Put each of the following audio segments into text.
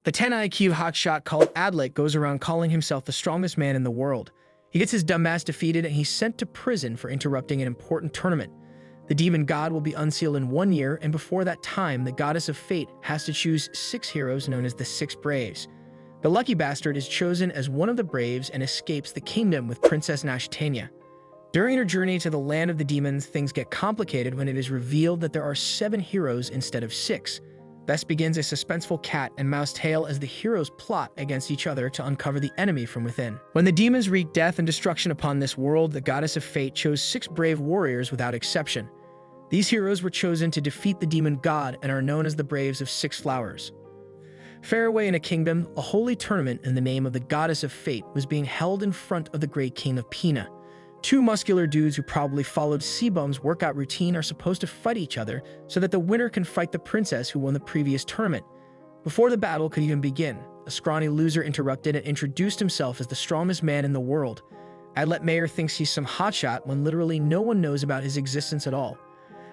The 10 IQ hotshot called Adlet goes around calling himself the strongest man in the world. He gets his dumbass defeated and he's sent to prison for interrupting an important tournament. The demon god will be unsealed in 1 year, and before that time, the goddess of fate has to choose 6 heroes known as the 6 Braves. The lucky bastard is chosen as one of the Braves and escapes the kingdom with Princess Nashetania. During her journey to the land of the demons, things get complicated when it is revealed that there are 7 heroes instead of 6. Thus begins a suspenseful cat and mouse tale as the heroes plot against each other to uncover the enemy from within. When the demons wreak death and destruction upon this world, the goddess of fate chose 6 brave warriors without exception. These heroes were chosen to defeat the demon god and are known as the Braves of 6 Flowers. Far away in a kingdom, a holy tournament in the name of the goddess of fate was being held in front of the great king of Pina. 2 muscular dudes who probably followed Sebum's workout routine are supposed to fight each other so that the winner can fight the princess who won the previous tournament. Before the battle could even begin, a scrawny loser interrupted and introduced himself as the strongest man in the world. Adlet Mayer thinks he's some hotshot when literally no one knows about his existence at all.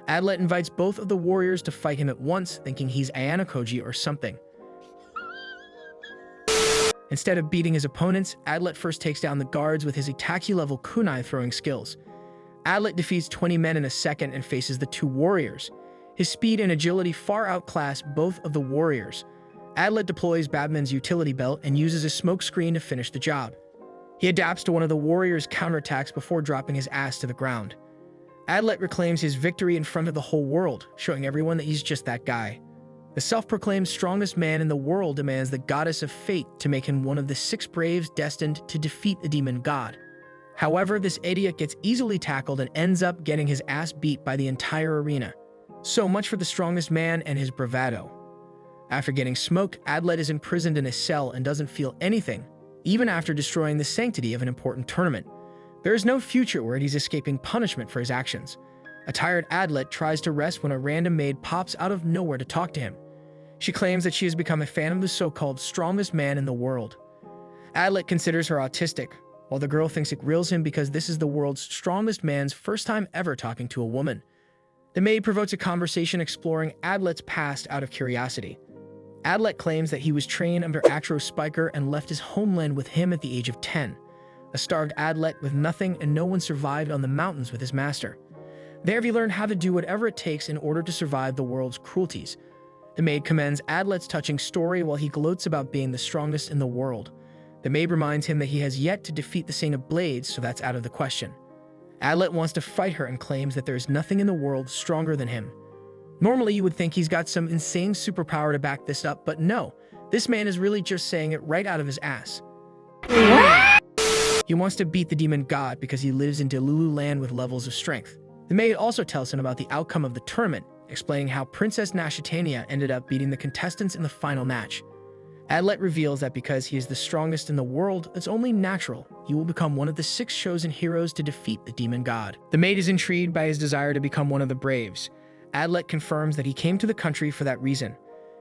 Adlet invites both of the warriors to fight him at once, thinking he's Ayanokoji or something. Instead of beating his opponents, Adlet first takes down the guards with his Itachi-level kunai throwing skills. Adlet defeats 20 men in a second and faces the 2 warriors. His speed and agility far outclass both of the warriors. Adlet deploys Badman's utility belt and uses a smoke screen to finish the job. He adapts to one of the warriors' counterattacks before dropping his ass to the ground. Adlet reclaims his victory in front of the whole world, showing everyone that he's just that guy. The self-proclaimed strongest man in the world demands the goddess of fate to make him one of the 6 Braves destined to defeat the demon god. However, this idiot gets easily tackled and ends up getting his ass beat by the entire arena. So much for the strongest man and his bravado. After getting smoked, Adlet is imprisoned in a cell and doesn't feel anything, even after destroying the sanctity of an important tournament. There is no future where he's escaping punishment for his actions. A tired Adlet tries to rest when a random maid pops out of nowhere to talk to him. She claims that she has become a fan of the so-called strongest man in the world. Adlet considers her autistic, while the girl thinks it grills him because this is the world's strongest man's first time ever talking to a woman. The maid provokes a conversation exploring Adlet's past out of curiosity. Adlet claims that he was trained under Acro Spiker and left his homeland with him at the age of 10. A starved Adlet with nothing and no one survived on the mountains with his master. There he learned how to do whatever it takes in order to survive the world's cruelties. The maid commends Adlet's touching story while he gloats about being the strongest in the world. The maid reminds him that he has yet to defeat the Saint of Blades, so that's out of the question. Adlet wants to fight her and claims that there is nothing in the world stronger than him. Normally, you would think he's got some insane superpower to back this up, but no, this man is really just saying it right out of his ass. He wants to beat the demon god because he lives in Delulu land with levels of strength. The maid also tells him about the outcome of the tournament, explaining how Princess Nashetania ended up beating the contestants in the final match. Adlet reveals that because he is the strongest in the world, it's only natural he will become one of the 6 chosen heroes to defeat the demon god. The maid is intrigued by his desire to become one of the Braves. Adlet confirms that he came to the country for that reason.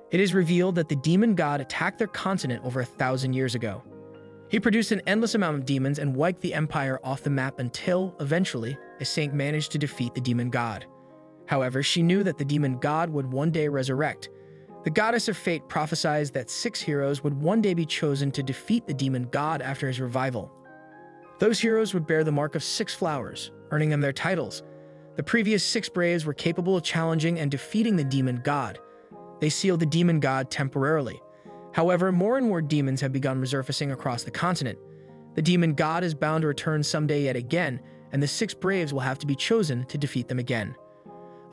It is revealed that the demon god attacked their continent over 1,000 years ago. He produced an endless amount of demons and wiped the empire off the map until, eventually, a saint managed to defeat the demon god. However, she knew that the demon god would one day resurrect. The goddess of fate prophesied that 6 heroes would one day be chosen to defeat the demon god after his revival. Those heroes would bear the mark of 6 flowers, earning them their titles. The previous 6 Braves were capable of challenging and defeating the demon god. They sealed the demon god temporarily. However, more and more demons have begun resurfacing across the continent. The demon god is bound to return someday yet again, and the 6 Braves will have to be chosen to defeat them again.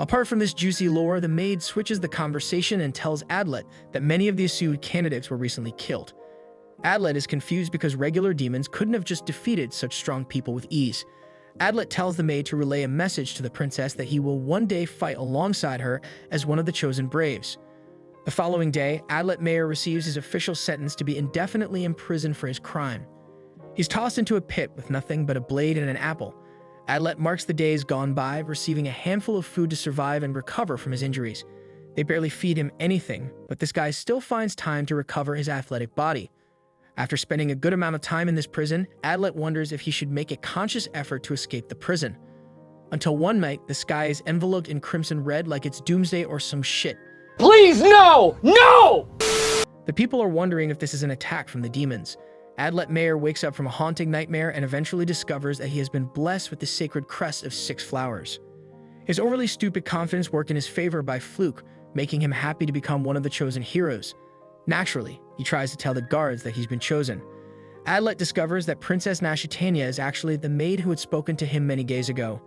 Apart from this juicy lore, the maid switches the conversation and tells Adlet that many of the assumed candidates were recently killed. Adlet is confused because regular demons couldn't have just defeated such strong people with ease. Adlet tells the maid to relay a message to the princess that he will one day fight alongside her as one of the chosen Braves. The following day, Adlet Mayer receives his official sentence to be indefinitely imprisoned for his crime. He's tossed into a pit with nothing but a blade and an apple. Adlet marks the days gone by, receiving a handful of food to survive and recover from his injuries. They barely feed him anything, but this guy still finds time to recover his athletic body. After spending a good amount of time in this prison, Adlet wonders if he should make a conscious effort to escape the prison. Until one night, the sky is enveloped in crimson red like it's doomsday or some shit. Please, no! No! The people are wondering if this is an attack from the demons. Adlet Mayer wakes up from a haunting nightmare and eventually discovers that he has been blessed with the sacred crest of 6 flowers. His overly stupid confidence worked in his favor by fluke, making him happy to become one of the chosen heroes. Naturally, he tries to tell the guards that he's been chosen. Adlet discovers that Princess Nashetania is actually the maid who had spoken to him many days ago.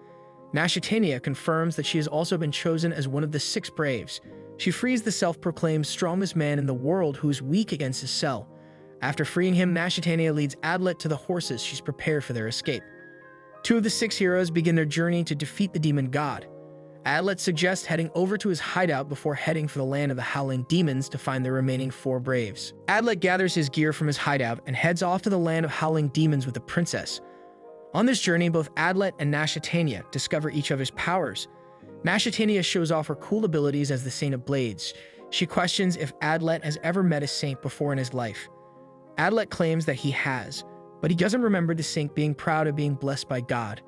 Nashetania confirms that she has also been chosen as one of the 6 braves. She frees the self-proclaimed strongest man in the world who is weak against his cell. After freeing him, Nashetania leads Adlet to the horses she's prepared for their escape. 2 of the 6 heroes begin their journey to defeat the demon god. Adlet suggests heading over to his hideout before heading for the land of the howling demons to find the remaining 4 braves. Adlet gathers his gear from his hideout and heads off to the land of howling demons with the princess. On this journey, both Adlet and Nashetania discover each other's powers. Nashetania shows off her cool abilities as the Saint of Blades. She questions if Adlet has ever met a saint before in his life. Adlet claims that he has, but he doesn't remember the saint being proud of being blessed by God.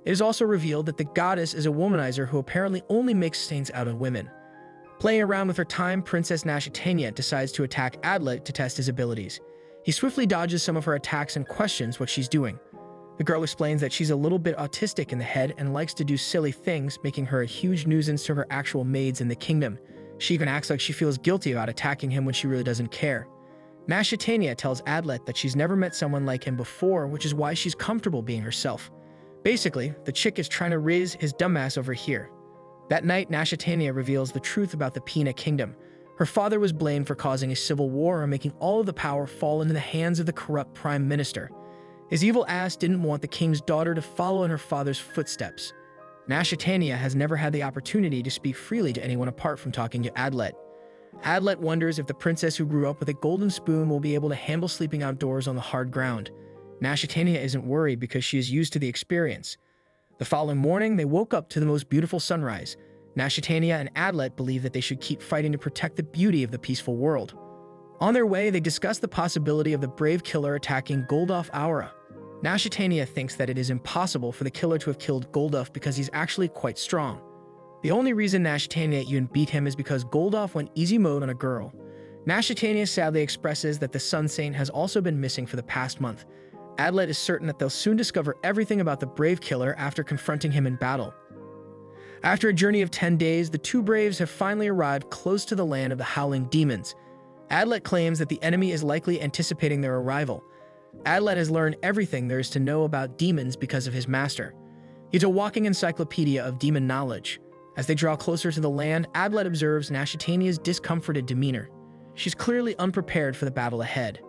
It is also revealed that the goddess is a womanizer who apparently only makes saints out of women. Playing around with her time, Princess Nashetania decides to attack Adlet to test his abilities. He swiftly dodges some of her attacks and questions what she's doing. The girl explains that she's a little bit autistic in the head and likes to do silly things, making her a huge nuisance to her actual maids in the kingdom. She even acts like she feels guilty about attacking him when she really doesn't care. Nashetania tells Adlet that she's never met someone like him before, which is why she's comfortable being herself. Basically, the chick is trying to raise his dumbass over here. That night, Nashetania reveals the truth about the Pina Kingdom. Her father was blamed for causing a civil war and making all of the power fall into the hands of the corrupt prime minister. His evil ass didn't want the king's daughter to follow in her father's footsteps. Nashetania has never had the opportunity to speak freely to anyone apart from talking to Adlet. Adlet wonders if the princess who grew up with a golden spoon will be able to handle sleeping outdoors on the hard ground. Nashetania isn't worried because she is used to the experience. The following morning, they woke up to the most beautiful sunrise. Nashetania and Adlet believe that they should keep fighting to protect the beauty of the peaceful world. On their way, they discuss the possibility of the brave killer attacking Goldoff Aura. Nashetania thinks that it is impossible for the killer to have killed Goldoff because he's actually quite strong. The only reason Nashetania even beat him is because Goldoff went easy mode on a girl. Nashetania sadly expresses that the Sun Saint has also been missing for the past month. Adlet is certain that they'll soon discover everything about the brave killer after confronting him in battle. After a journey of 10 days, the 2 braves have finally arrived close to the land of the howling demons. Adlet claims that the enemy is likely anticipating their arrival. Adlet has learned everything there is to know about demons because of his master. He's a walking encyclopedia of demon knowledge. As they draw closer to the land, Adlet observes Nashetania's discomforted demeanor. She's clearly unprepared for the battle ahead.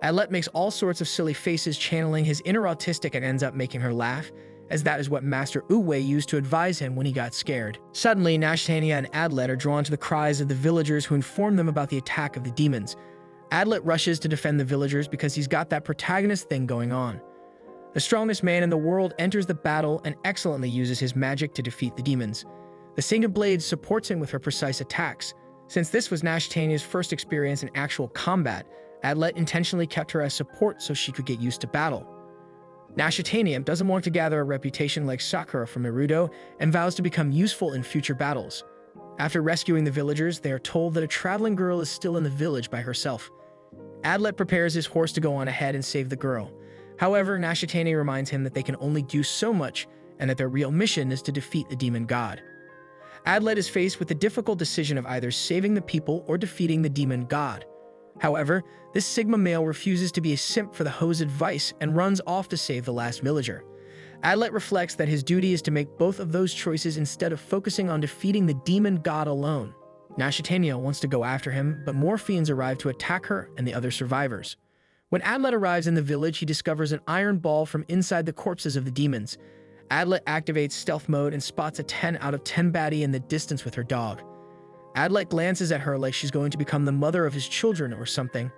Adlet makes all sorts of silly faces, channeling his inner autistic, and ends up making her laugh, as that is what Master Uwe used to advise him when he got scared. Suddenly, Nashetania and Adlet are drawn to the cries of the villagers who inform them about the attack of the demons. Adlet rushes to defend the villagers because he's got that protagonist thing going on. The strongest man in the world enters the battle and excellently uses his magic to defeat the demons. The Saint of Blades supports him with her precise attacks. Since this was Nashetania's first experience in actual combat, Adlet intentionally kept her as support so she could get used to battle. Nashetania doesn't want to gather a reputation like Sakura from Naruto and vows to become useful in future battles. After rescuing the villagers, they are told that a traveling girl is still in the village by herself. Adlet prepares his horse to go on ahead and save the girl. However, Nashetania reminds him that they can only do so much and that their real mission is to defeat the demon god. Adlet is faced with the difficult decision of either saving the people or defeating the demon god. However, this Sigma male refuses to be a simp for the hoe's advice and runs off to save the last villager. Adlet reflects that his duty is to make both of those choices instead of focusing on defeating the demon god alone. Nashetania wants to go after him, but more fiends arrive to attack her and the other survivors. When Adlet arrives in the village, he discovers an iron ball from inside the corpses of the demons. Adlet activates stealth mode and spots a 10 out of 10 baddie in the distance with her dog. Adlet glances at her like she's going to become the mother of his children or something.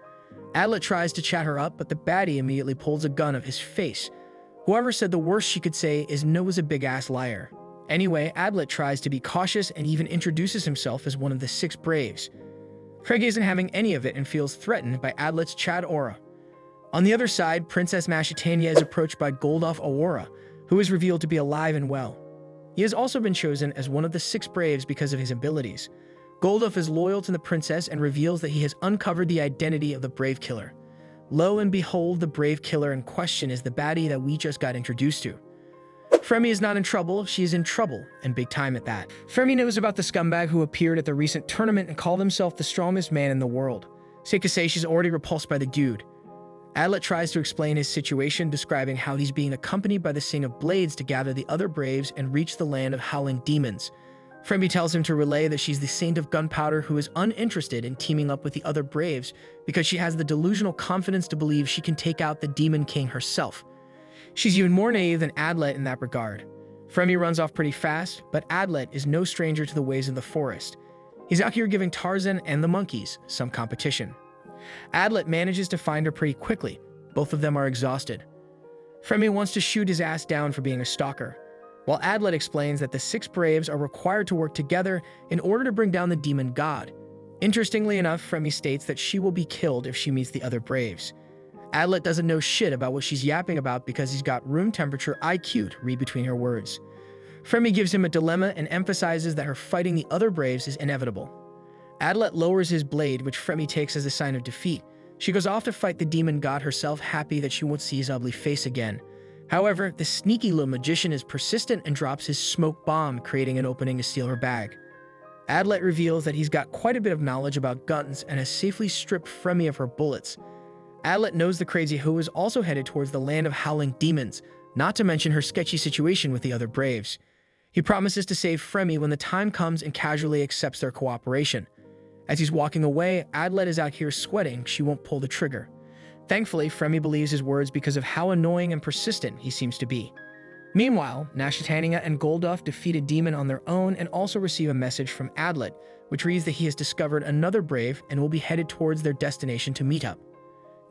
Adlet tries to chat her up, but the baddie immediately pulls a gun of his face. Whoever said the worst she could say is Noah's a big-ass liar. Anyway, Adlet tries to be cautious and even introduces himself as one of the 6 braves. Craig isn't having any of it and feels threatened by Adlet's Chad aura. On the other side, Princess Nashetania is approached by Goldoff Aurora, who is revealed to be alive and well. He has also been chosen as one of the 6 braves because of his abilities. Golduff is loyal to the princess and reveals that he has uncovered the identity of the Brave Killer. Lo and behold, the Brave Killer in question is the baddie that we just got introduced to. Fremy is not in trouble, she is in trouble, and big time at that. Fremy knows about the scumbag who appeared at the recent tournament and called himself the strongest man in the world. Safe to say she's already repulsed by the dude. Adlet tries to explain his situation, describing how he's being accompanied by the Saint of Blades to gather the other Braves and reach the land of howling demons. Fremy tells him to relay that she's the Saint of Gunpowder who is uninterested in teaming up with the other Braves because she has the delusional confidence to believe she can take out the Demon King herself. She's even more naive than Adlet in that regard. Fremy runs off pretty fast, but Adlet is no stranger to the ways of the forest. He's out here giving Tarzan and the monkeys some competition. Adlet manages to find her pretty quickly. Both of them are exhausted. Fremy wants to shoot his ass down for being a stalker, while Adlet explains that the 6 Braves are required to work together in order to bring down the demon god. Interestingly enough, Fremy states that she will be killed if she meets the other Braves. Adlet doesn't know shit about what she's yapping about because he's got room temperature IQ to read between her words. Fremy gives him a dilemma and emphasizes that her fighting the other Braves is inevitable. Adlet lowers his blade, which Fremy takes as a sign of defeat. She goes off to fight the demon god herself, happy that she won't see his ugly face again. However, the sneaky little magician is persistent and drops his smoke bomb, creating an opening to steal her bag. Adlet reveals that he's got quite a bit of knowledge about guns and has safely stripped Fremy of her bullets. Adlet knows the crazy who is also headed towards the land of howling demons, not to mention her sketchy situation with the other Braves. He promises to save Fremy when the time comes and casually accepts their cooperation. As he's walking away, Adlet is out here sweating she won't pull the trigger. Thankfully, Fremy believes his words because of how annoying and persistent he seems to be. Meanwhile, Nashetania and Golduff defeat a demon on their own and also receive a message from Adlet, which reads that he has discovered another Brave and will be headed towards their destination to meet up.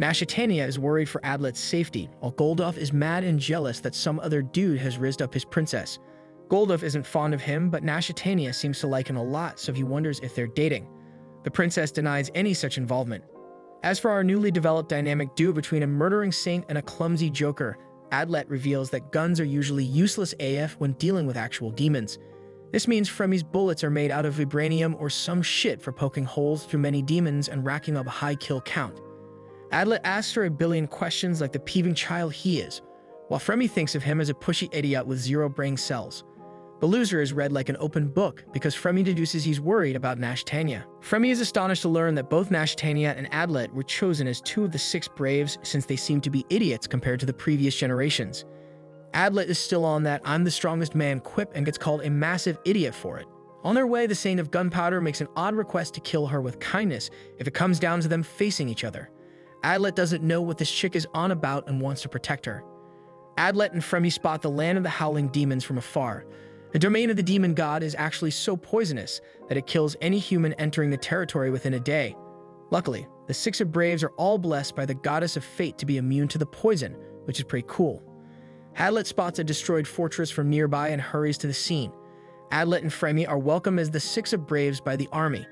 Nashetania is worried for Adlet's safety, while Golduff is mad and jealous that some other dude has rizzed up his princess. Golduff isn't fond of him, but Nashetania seems to like him a lot, so he wonders if they're dating. The princess denies any such involvement. As for our newly developed dynamic duo between a murdering saint and a clumsy joker, Adlet reveals that guns are usually useless AF when dealing with actual demons. This means Fremy's bullets are made out of vibranium or some shit for poking holes through many demons and racking up a high kill count. Adlet asks her a billion questions like the peeving child he is, while Fremy thinks of him as a pushy idiot with 0 brain cells. The loser is read like an open book because Fremy deduces he's worried about Nashetania. Fremy is astonished to learn that both Nashetania and Adlet were chosen as 2 of the 6 Braves since they seem to be idiots compared to the previous generations. Adlet is still on that "I'm the strongest man" quip and gets called a massive idiot for it. On their way, the Saint of Gunpowder makes an odd request to kill her with kindness if it comes down to them facing each other. Adlet doesn't know what this chick is on about and wants to protect her. Adlet and Fremy spot the land of the howling demons from afar. The domain of the demon god is actually so poisonous that it kills any human entering the territory within a day. Luckily, the 6 of Braves are all blessed by the goddess of fate to be immune to the poison, which is pretty cool. Adlet spots a destroyed fortress from nearby and hurries to the scene. Adlet and Fremy are welcomed as the 6 of Braves by the army.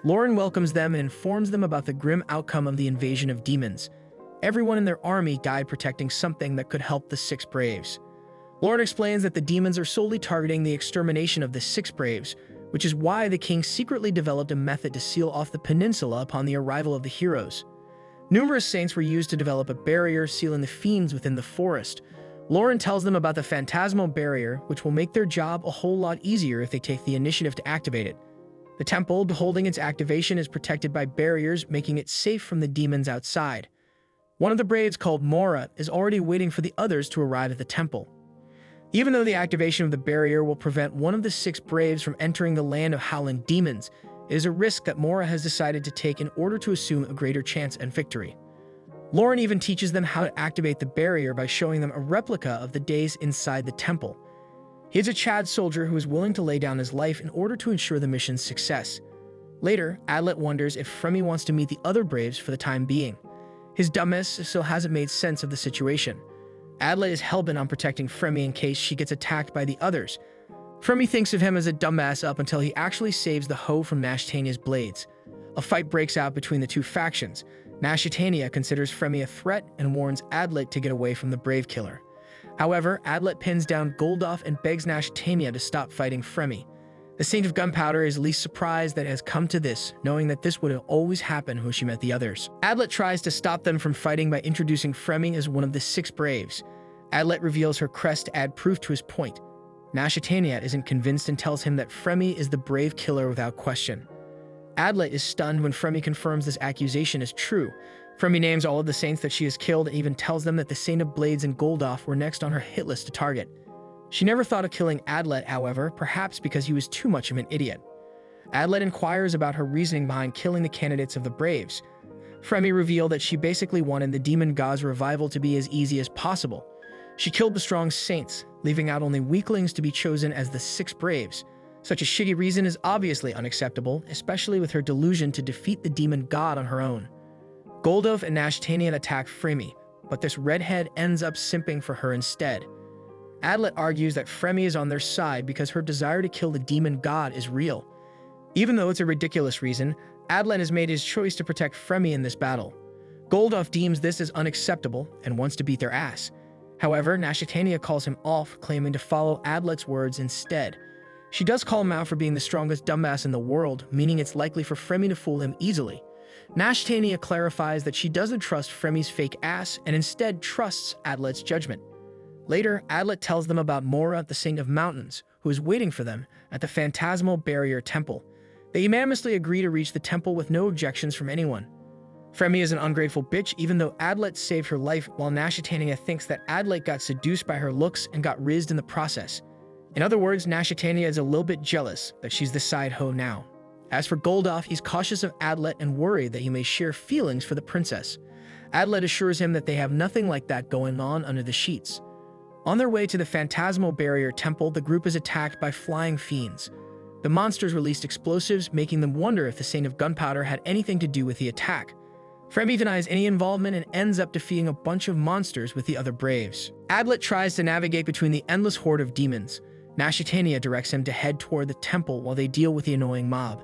Lauren welcomes them and informs them about the grim outcome of the invasion of demons. Everyone in their army died protecting something that could help the 6 Braves. Lauren explains that the demons are solely targeting the extermination of the 6 Braves, which is why the king secretly developed a method to seal off the peninsula upon the arrival of the heroes. Numerous saints were used to develop a barrier sealing the fiends within the forest. Lauren tells them about the phantasmal barrier, which will make their job a whole lot easier if they take the initiative to activate it. The temple, beholding its activation, is protected by barriers, making it safe from the demons outside. One of the Braves, called Mora, is already waiting for the others to arrive at the temple. Even though the activation of the barrier will prevent one of the 6 Braves from entering the land of howling demons, it is a risk that Mora has decided to take in order to assume a greater chance at victory. Lauren even teaches them how to activate the barrier by showing them a replica of the dais inside the temple. He is a Chad soldier who is willing to lay down his life in order to ensure the mission's success. Later, Adlet wonders if Fremy wants to meet the other Braves for the time being. His dumbass still hasn't made sense of the situation. Adlet is hellbent on protecting Fremy in case she gets attacked by the others. Fremy thinks of him as a dumbass up until he actually saves the hoe from Nashetania's blades. A fight breaks out between the 2 factions. Nashetania considers Fremy a threat and warns Adlet to get away from the Brave Killer. However, Adlet pins down Golduff and begs Nashetania to stop fighting Fremy. The Saint of Gunpowder is least surprised that it has come to this, knowing that this would always happen when she met the others. Adlet tries to stop them from fighting by introducing Fremy as one of the 6 braves. Adlet reveals her crest to add proof to his point. Nashetania isn't convinced and tells him that Fremy is the brave killer without question. Adlet is stunned when Fremy confirms this accusation is true. Fremy names all of the saints that she has killed and even tells them that the Saint of Blades and Goldoff were next on her hit list to target. She never thought of killing Adlet, however, perhaps because he was too much of an idiot. Adlet inquires about her reasoning behind killing the candidates of the Braves. Fremy revealed that she basically wanted the demon god's revival to be as easy as possible. She killed the strong saints, leaving out only weaklings to be chosen as the 6 Braves. Such a shitty reason is obviously unacceptable, especially with her delusion to defeat the demon god on her own. Goldoff and Nashetania attack Fremy, but this redhead ends up simping for her instead. Adlet argues that Fremy is on their side because her desire to kill the demon god is real. Even though it's a ridiculous reason, Adlet has made his choice to protect Fremy in this battle. Goldoff deems this as unacceptable and wants to beat their ass. However, Nashetania calls him off, claiming to follow Adlet's words instead. She does call him out for being the strongest dumbass in the world, meaning it's likely for Fremy to fool him easily. Nashetania clarifies that she doesn't trust Fremy's fake ass and instead trusts Adlet's judgment. Later, Adlet tells them about Mora, the Saint of Mountains, who is waiting for them at the Phantasmal Barrier Temple. They unanimously agree to reach the temple with no objections from anyone. Fremy is an ungrateful bitch even though Adlet saved her life, while Nashetania thinks that Adlet got seduced by her looks and got rizzed in the process. In other words, Nashetania is a little bit jealous that she's the side hoe now. As for Goldoff, he's cautious of Adlet and worried that he may share feelings for the princess. Adlet assures him that they have nothing like that going on under the sheets. On their way to the Phantasmal Barrier Temple, the group is attacked by flying fiends. The monsters released explosives, making them wonder if the Saint of Gunpowder had anything to do with the attack. Fremy denies any involvement and ends up defeating a bunch of monsters with the other Braves. Adlet tries to navigate between the endless horde of demons. Nashetania directs him to head toward the temple while they deal with the annoying mob.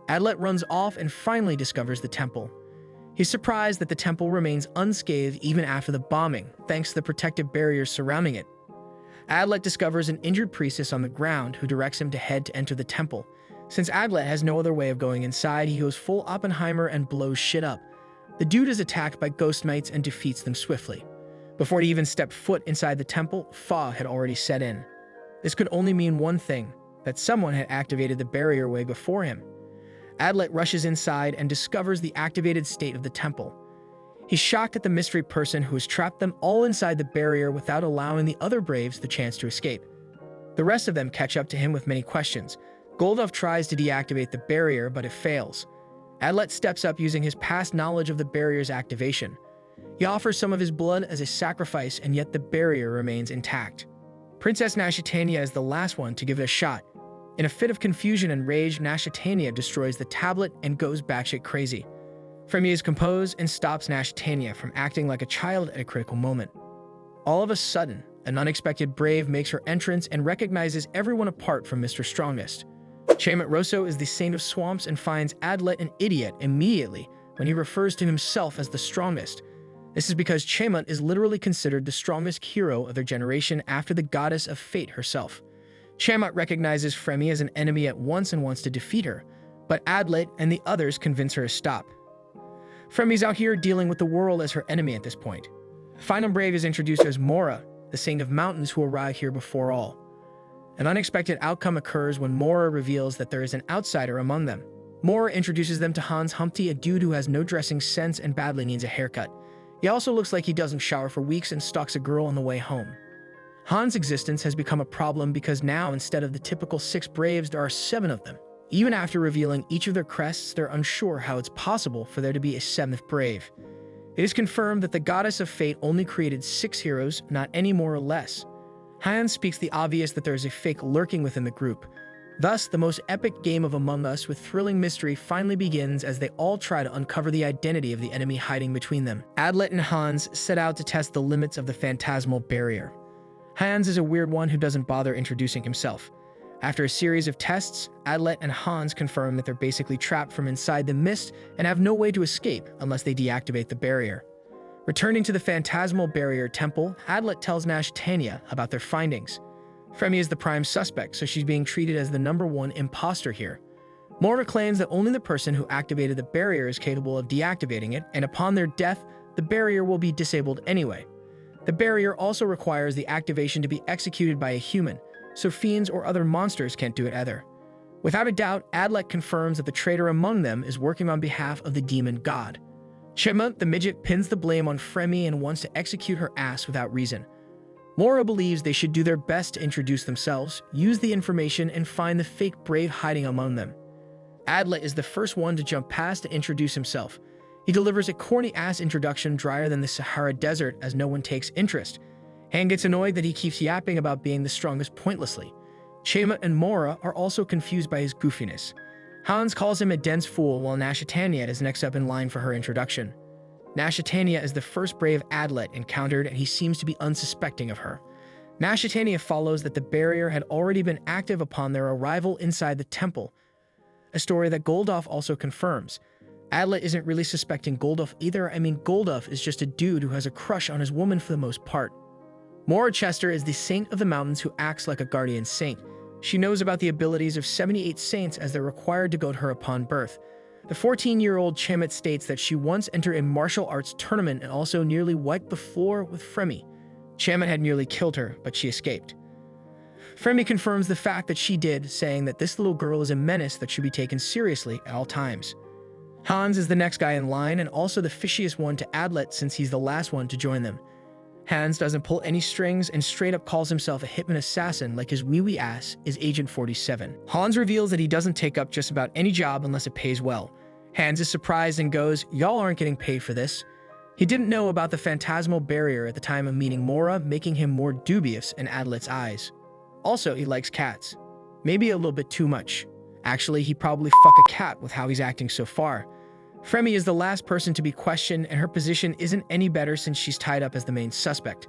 Adlet runs off and finally discovers the temple. He's surprised that the temple remains unscathed even after the bombing, thanks to the protective barriers surrounding it. Adlet discovers an injured priestess on the ground who directs him to head to enter the temple. Since Adlet has no other way of going inside, he goes full Oppenheimer and blows shit up. The dude is attacked by ghost knights and defeats them swiftly. Before he even stepped foot inside the temple, fog had already set in. This could only mean one thing, that someone had activated the barrier way before him. Adlet rushes inside and discovers the activated state of the temple. He's shocked at the mystery person who has trapped them all inside the barrier without allowing the other Braves the chance to escape. The rest of them catch up to him with many questions. Goldoff tries to deactivate the barrier, but it fails. Adlet steps up using his past knowledge of the barrier's activation. He offers some of his blood as a sacrifice, and yet the barrier remains intact. Princess Nashetania is the last one to give it a shot. In a fit of confusion and rage, Nashetania destroys the tablet and goes batshit crazy. Fremy is composed and stops Nashetania from acting like a child at a critical moment. All of a sudden, an unexpected brave makes her entrance and recognizes everyone apart from Mr. Strongest. Chamot Rosso is the Saint of Swamps and finds Adlet an idiot immediately when he refers to himself as the strongest. This is because Chamot is literally considered the strongest hero of their generation after the goddess of fate herself. Chamot recognizes Fremy as an enemy at once and wants to defeat her, but Adlet and the others convince her to stop. Fremy's out here dealing with the world as her enemy at this point. Final Brave is introduced as Mora, the Saint of Mountains who arrived here before all. An unexpected outcome occurs when Mora reveals that there is an outsider among them. Mora introduces them to Hans Humpty, a dude who has no dressing sense and badly needs a haircut. He also looks like he doesn't shower for weeks and stalks a girl on the way home. Hans' existence has become a problem because now, instead of the typical 6 Braves, there are 7 of them. Even after revealing each of their crests, they're unsure how it's possible for there to be a 7th Brave. It is confirmed that the goddess of fate only created 6 heroes, not any more or less. Hans speaks the obvious that there is a fake lurking within the group. Thus, the most epic game of Among Us with thrilling mystery finally begins as they all try to uncover the identity of the enemy hiding between them. Adlet and Hans set out to test the limits of the phantasmal barrier. Hans is a weird one who doesn't bother introducing himself. After a series of tests, Adlet and Hans confirm that they're basically trapped from inside the mist and have no way to escape unless they deactivate the barrier. Returning to the Phantasmal Barrier Temple, Adlet tells Nashetania about their findings. Fremy is the prime suspect, so she's being treated as the #1 impostor here. Mora claims that only the person who activated the barrier is capable of deactivating it, and upon their death, the barrier will be disabled anyway. The barrier also requires the activation to be executed by a human, so fiends or other monsters can't do it either. Without a doubt, Adlet confirms that the traitor among them is working on behalf of the demon god. Chema, the midget, pins the blame on Fremy and wants to execute her ass without reason. Mora believes they should do their best to introduce themselves, use the information, and find the fake brave hiding among them. Adlet is the first one to jump past to introduce himself. He delivers a corny-ass introduction drier than the Sahara Desert as no one takes interest. Han gets annoyed that he keeps yapping about being the strongest pointlessly. Chema and Mora are also confused by his goofiness. Hans calls him a dense fool while Nashetania is next up in line for her introduction. Nashetania is the first brave Adlet encountered and he seems to be unsuspecting of her. Nashetania follows that the barrier had already been active upon their arrival inside the temple, a story that Goldoff also confirms. Adlet isn't really suspecting Goldoff either. Goldoff is just a dude who has a crush on his woman for the most part. Mora Chester is the saint of the mountains who acts like a guardian saint. She knows about the abilities of 78 saints as they're required to goad her upon birth. The 14-year-old Chamet states that she once entered a martial arts tournament and also nearly wiped the floor with Fremy. Chamet had nearly killed her, but she escaped. Fremy confirms the fact that she did, saying that this little girl is a menace that should be taken seriously at all times. Hans is the next guy in line and also the fishiest one to Adlet since he's the last one to join them. Hans doesn't pull any strings and straight up calls himself a hitman assassin like his wee-wee ass is Agent 47. Hans reveals that he doesn't take up just about any job unless it pays well. Hans is surprised and goes, "Y'all aren't getting paid for this." He didn't know about the phantasmal barrier at the time of meeting Mora, making him more dubious in Adlet's eyes. Also, he likes cats. Maybe a little bit too much. Actually, he probably fuck a cat with how he's acting so far. Fremy is the last person to be questioned, and her position isn't any better since she's tied up as the main suspect.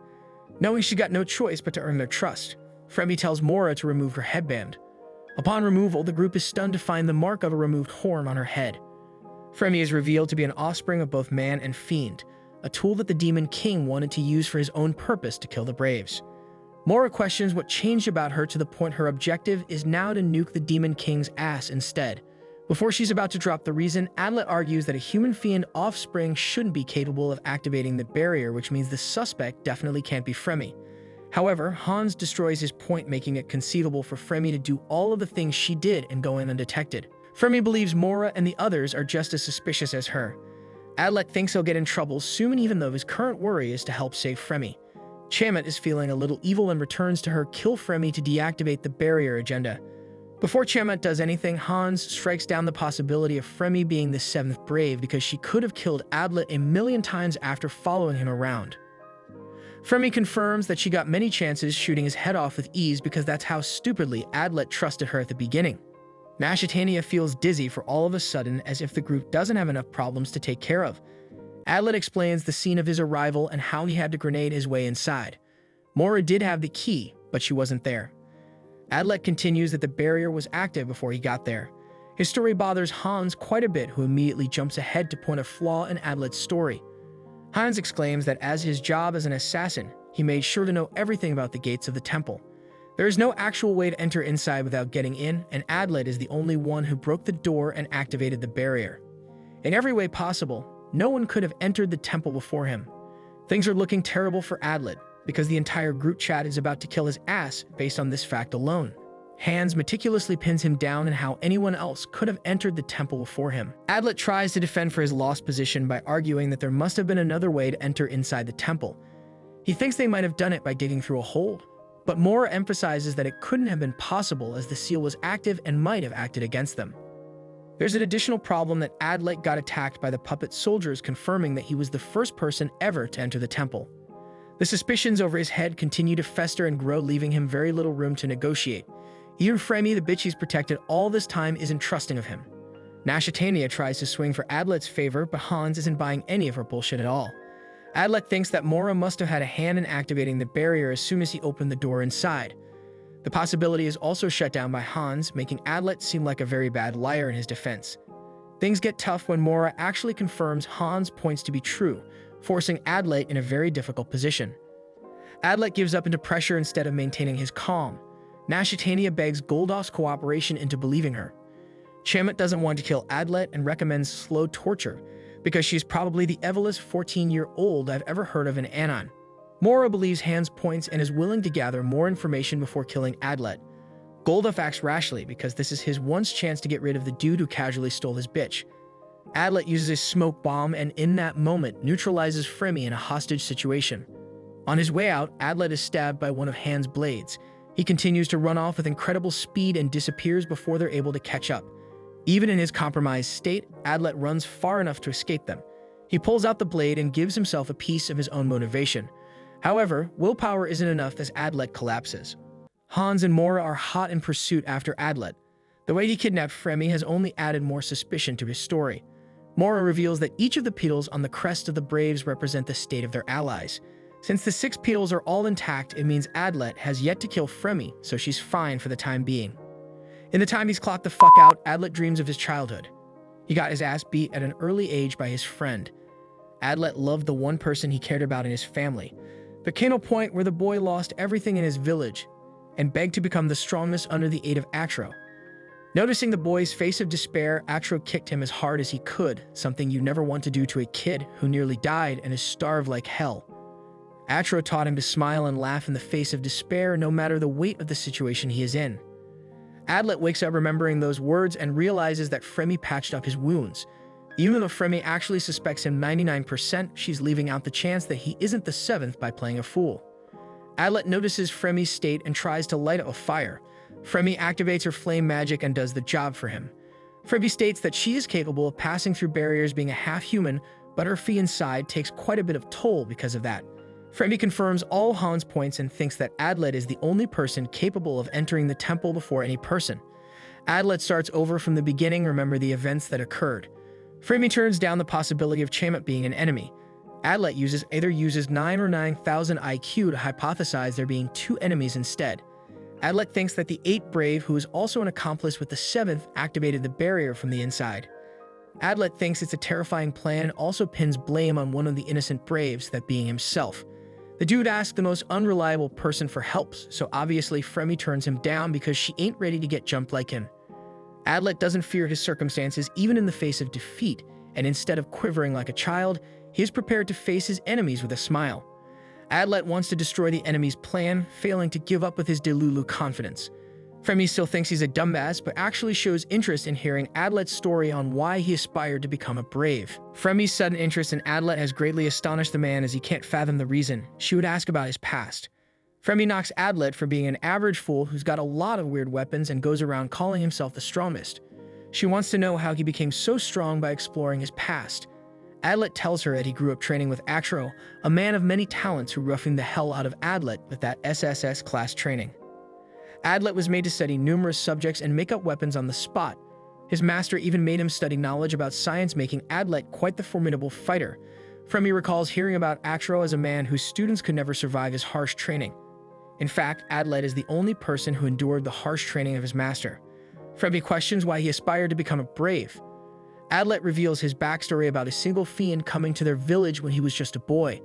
Knowing she got no choice but to earn their trust, Fremy tells Mora to remove her headband. Upon removal, the group is stunned to find the mark of a removed horn on her head. Fremy is revealed to be an offspring of both man and fiend, a tool that the Demon King wanted to use for his own purpose to kill the Braves. Mora questions what changed about her to the point her objective is now to nuke the Demon King's ass instead. Before she's about to drop the reason, Adlet argues that a human fiend offspring shouldn't be capable of activating the barrier, which means the suspect definitely can't be Fremy. However, Hans destroys his point, making it conceivable for Fremy to do all of the things she did and go in undetected. Fremy believes Mora and the others are just as suspicious as her. Adlet thinks he'll get in trouble soon, even though his current worry is to help save Fremy. Chamet is feeling a little evil and returns to her kill Fremy to deactivate the barrier agenda. Before Chamet does anything, Hans strikes down the possibility of Fremy being the 7th Brave because she could have killed Adlet a million times after following him around. Fremy confirms that she got many chances shooting his head off with ease because that's how stupidly Adlet trusted her at the beginning. Nashetania feels dizzy for all of a sudden as if the group doesn't have enough problems to take care of. Adlet explains the scene of his arrival and how he had to grenade his way inside. Mora did have the key, but she wasn't there. Adlet continues that the barrier was active before he got there. His story bothers Hans quite a bit, who immediately jumps ahead to point a flaw in Adlet's story. Hans exclaims that as his job as an assassin, he made sure to know everything about the gates of the temple. There is no actual way to enter inside without getting in, and Adlet is the only one who broke the door and activated the barrier. In every way possible, no one could have entered the temple before him. Things are looking terrible for Adlet, because the entire group chat is about to kill his ass based on this fact alone. Hans meticulously pins him down and how anyone else could have entered the temple before him. Adlet tries to defend for his lost position by arguing that there must have been another way to enter inside the temple. He thinks they might have done it by digging through a hole, but Mora emphasizes that it couldn't have been possible as the seal was active and might have acted against them. There's an additional problem that Adlet got attacked by the puppet soldiers, confirming that he was the first person ever to enter the temple. The suspicions over his head continue to fester and grow, leaving him very little room to negotiate. Even Fremy, the bitch he's protected all this time, isn't trusting of him. Nashetania tries to swing for Adlet's favor, but Hans isn't buying any of her bullshit at all. Adlet thinks that Mora must have had a hand in activating the barrier as soon as he opened the door inside. The possibility is also shut down by Hans, making Adlet seem like a very bad liar in his defense. Things get tough when Mora actually confirms Hans' points to be true, forcing Adlet in a very difficult position. Adlet gives up into pressure instead of maintaining his calm. Nashetania begs Goldof's cooperation into believing her. Chamet doesn't want to kill Adlet and recommends slow torture because she's probably the evilest 14-year-old I've ever heard of in Anon. Mora believes Hans' points and is willing to gather more information before killing Adlet. Goldof acts rashly because this is his once chance to get rid of the dude who casually stole his bitch. Adlet uses a smoke bomb and in that moment neutralizes Fremy in a hostage situation. On his way out, Adlet is stabbed by one of Hans' blades. He continues to run off with incredible speed and disappears before they're able to catch up. Even in his compromised state, Adlet runs far enough to escape them. He pulls out the blade and gives himself a piece of his own motivation. However, willpower isn't enough as Adlet collapses. Hans and Mora are hot in pursuit after Adlet. The way he kidnapped Fremy has only added more suspicion to his story. Mora reveals that each of the petals on the crest of the Braves represent the state of their allies. Since the 6 petals are all intact, it means Adlet has yet to kill Fremy, so she's fine for the time being. In the time he's clocked the fuck out, Adlet dreams of his childhood. He got his ass beat at an early age by his friend. Adlet loved the one person he cared about in his family. There came a point where the boy lost everything in his village and begged to become the strongest under the aid of Atro. Noticing the boy's face of despair, Atro kicked him as hard as he could, something you never want to do to a kid who nearly died and is starved like hell. Atro taught him to smile and laugh in the face of despair no matter the weight of the situation he is in. Adlet wakes up remembering those words and realizes that Fremy patched up his wounds. Even though Fremy actually suspects him 99%, she's leaving out the chance that he isn't the 7th by playing a fool. Adlet notices Fremy's state and tries to light up a fire. Fremy activates her flame magic and does the job for him. Fremy states that she is capable of passing through barriers being a half-human, but her fee inside takes quite a bit of toll because of that. Fremy confirms all Hans' points and thinks that Adlet is the only person capable of entering the temple before any person. Adlet starts over from the beginning, remember the events that occurred. Fremy turns down the possibility of Chamet being an enemy. Adlet either uses 9 or 9,000 IQ to hypothesize there being 2 enemies instead. Adlet thinks that the 8th Brave, who is also an accomplice with the 7th, activated the barrier from the inside. Adlet thinks it's a terrifying plan and also pins blame on one of the innocent Braves, that being himself. The dude asks the most unreliable person for help, so obviously Fremy turns him down because she ain't ready to get jumped like him. Adlet doesn't fear his circumstances even in the face of defeat, and instead of quivering like a child, he is prepared to face his enemies with a smile. Adlet wants to destroy the enemy's plan, failing to give up with his Delulu confidence. Fremy still thinks he's a dumbass, but actually shows interest in hearing Adlet's story on why he aspired to become a brave. Fremy's sudden interest in Adlet has greatly astonished the man as he can't fathom the reason. She would ask about his past. Fremy knocks Adlet for being an average fool who's got a lot of weird weapons and goes around calling himself the strongest. She wants to know how he became so strong by exploring his past. Adlet tells her that he grew up training with Atro, a man of many talents who roughed the hell out of Adlet with that SSS class training. Adlet was made to study numerous subjects and make up weapons on the spot. His master even made him study knowledge about science, making Adlet quite the formidable fighter. Fremy recalls hearing about Atro as a man whose students could never survive his harsh training. In fact, Adlet is the only person who endured the harsh training of his master. Fremy questions why he aspired to become a brave. Adlet reveals his backstory about a single fiend coming to their village when he was just a boy.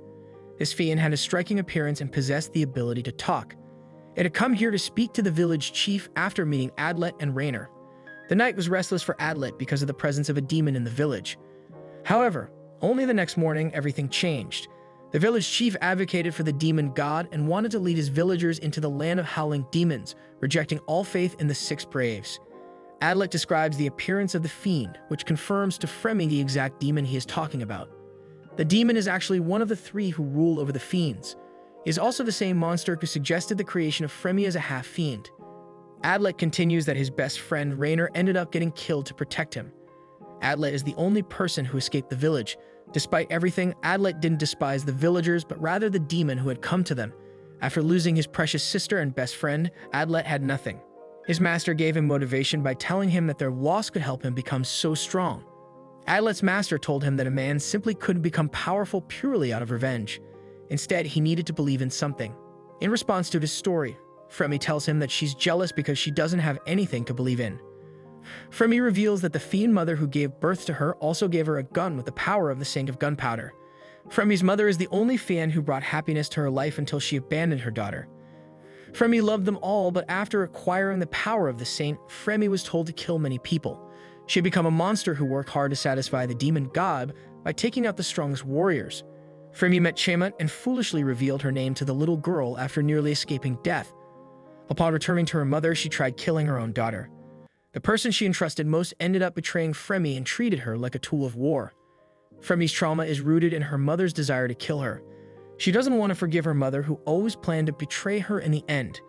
This fiend had a striking appearance and possessed the ability to talk. It had come here to speak to the village chief after meeting Adlet and Rainer. The night was restless for Adlet because of the presence of a demon in the village. However, only the next morning everything changed. The village chief advocated for the demon god and wanted to lead his villagers into the land of howling demons, rejecting all faith in the 6 Braves. Adlet describes the appearance of the fiend, which confirms to Fremy the exact demon he is talking about. The demon is actually one of the 3 who rule over the fiends. He is also the same monster who suggested the creation of Fremy as a half-fiend. Adlet continues that his best friend Rainer ended up getting killed to protect him. Adlet is the only person who escaped the village. Despite everything, Adlet didn't despise the villagers, but rather the demon who had come to them. After losing his precious sister and best friend, Adlet had nothing. His master gave him motivation by telling him that their loss could help him become so strong. Adlet's master told him that a man simply couldn't become powerful purely out of revenge. Instead, he needed to believe in something. In response to his story, Fremy tells him that she's jealous because she doesn't have anything to believe in. Fremy reveals that the fiend mother who gave birth to her also gave her a gun with the power of the saint of gunpowder. Fremy's mother is the only fiend who brought happiness to her life until she abandoned her daughter. Fremy loved them all, but after acquiring the power of the saint, Fremy was told to kill many people. She had become a monster who worked hard to satisfy the demon god by taking out the strongest warriors. Fremy met Chema and foolishly revealed her name to the little girl after nearly escaping death. Upon returning to her mother, she tried killing her own daughter. The person she entrusted most ended up betraying Fremy and treated her like a tool of war. Fremy's trauma is rooted in her mother's desire to kill her. She doesn't want to forgive her mother, who always planned to betray her in the end.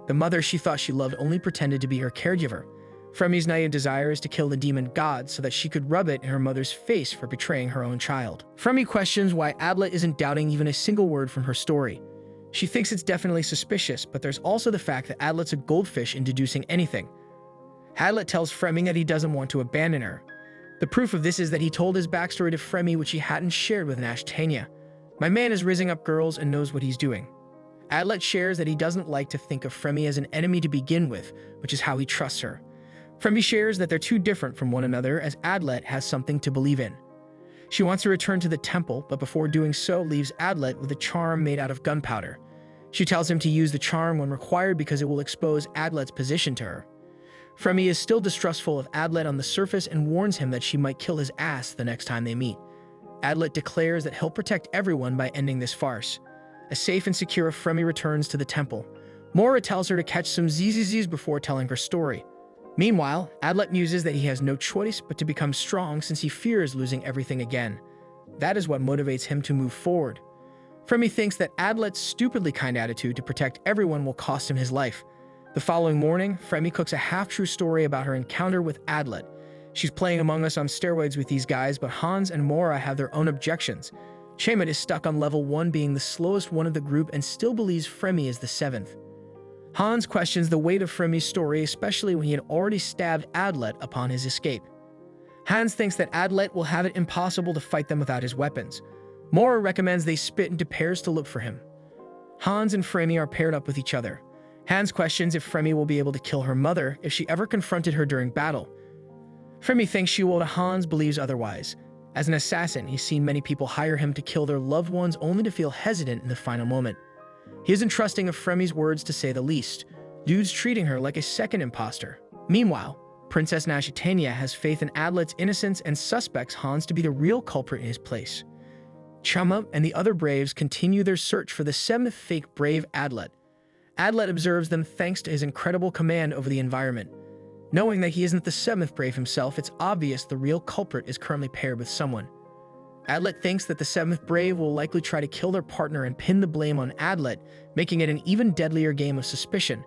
The mother she thought she loved only pretended to be her caregiver. Fremy's naive desire is to kill the demon god so that she could rub it in her mother's face for betraying her own child. Fremy questions why Adlet isn't doubting even a single word from her story. She thinks it's definitely suspicious, but there's also the fact that Adlet's a goldfish in deducing anything. Adlet tells Fremy that he doesn't want to abandon her. The proof of this is that he told his backstory to Fremy, which he hadn't shared with Nashetania. My man is rising up girls and knows what he's doing. Adlet shares that he doesn't like to think of Fremy as an enemy to begin with, which is how he trusts her. Fremy shares that they're too different from one another, as Adlet has something to believe in. She wants to return to the temple, but before doing so leaves Adlet with a charm made out of gunpowder. She tells him to use the charm when required because it will expose Adlet's position to her. Fremy is still distrustful of Adlet on the surface and warns him that she might kill his ass the next time they meet. Adlet declares that he'll protect everyone by ending this farce. A safe and secure Fremy returns to the temple. Mora tells her to catch some ZZZs before telling her story. Meanwhile, Adlet muses that he has no choice but to become strong since he fears losing everything again. That is what motivates him to move forward. Fremy thinks that Adlet's stupidly kind attitude to protect everyone will cost him his life. The following morning, Fremy cooks a half-true story about her encounter with Adlet. She's playing Among Us on steroids with these guys, but Hans and Mora have their own objections. Chema is stuck on level 1, being the slowest one of the group, and still believes Fremy is the 7th. Hans questions the weight of Fremy's story, especially when he had already stabbed Adlet upon his escape. Hans thinks that Adlet will have it impossible to fight them without his weapons. Mora recommends they split into pairs to look for him. Hans and Fremy are paired up with each other. Hans questions if Fremy will be able to kill her mother if she ever confronted her during battle. Fremy thinks she will, but Hans believes otherwise. As an assassin, he's seen many people hire him to kill their loved ones only to feel hesitant in the final moment. He isn't trusting of Fremy's words, to say the least. Dude's treating her like a second impostor. Meanwhile, Princess Nashetania has faith in Adlet's innocence and suspects Hans to be the real culprit in his place. Chema and the other Braves continue their search for the 7th fake Brave, Adlet. Adlet observes them thanks to his incredible command over the environment. Knowing that he isn't the 7th Brave himself, it's obvious the real culprit is currently paired with someone. Adlet thinks that the 7th Brave will likely try to kill their partner and pin the blame on Adlet, making it an even deadlier game of suspicion.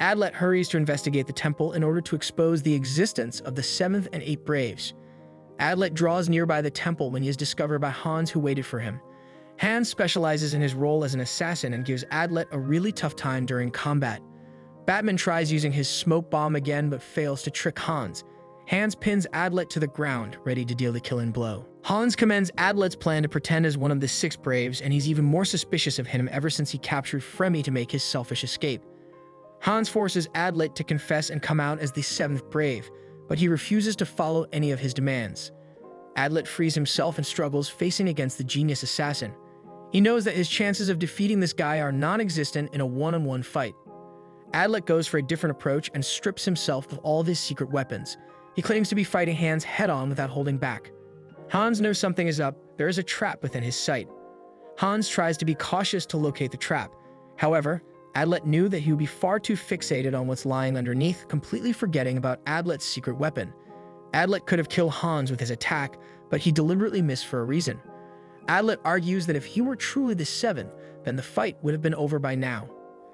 Adlet hurries to investigate the temple in order to expose the existence of the 7th and 8th Braves. Adlet draws nearby the temple when he is discovered by Hans, who waited for him. Hans specializes in his role as an assassin and gives Adlet a really tough time during combat. Batman tries using his smoke bomb again but fails to trick Hans. Hans pins Adlet to the ground, ready to deal the killing blow. Hans commends Adlet's plan to pretend as one of the 6 Braves, and he's even more suspicious of him ever since he captured Fremy to make his selfish escape. Hans forces Adlet to confess and come out as the 7th Brave, but he refuses to follow any of his demands. Adlet frees himself and struggles, facing against the genius assassin. He knows that his chances of defeating this guy are non-existent in a one-on-one fight. Adlet goes for a different approach and strips himself of all of his secret weapons. He claims to be fighting Hans head-on without holding back. Hans knows something is up. There is a trap within his sight. Hans tries to be cautious to locate the trap. However, Adlet knew that he would be far too fixated on what's lying underneath, completely forgetting about Adlet's secret weapon. Adlet could have killed Hans with his attack, but he deliberately missed for a reason. Adlet argues that if he were truly the 7th, then the fight would have been over by now.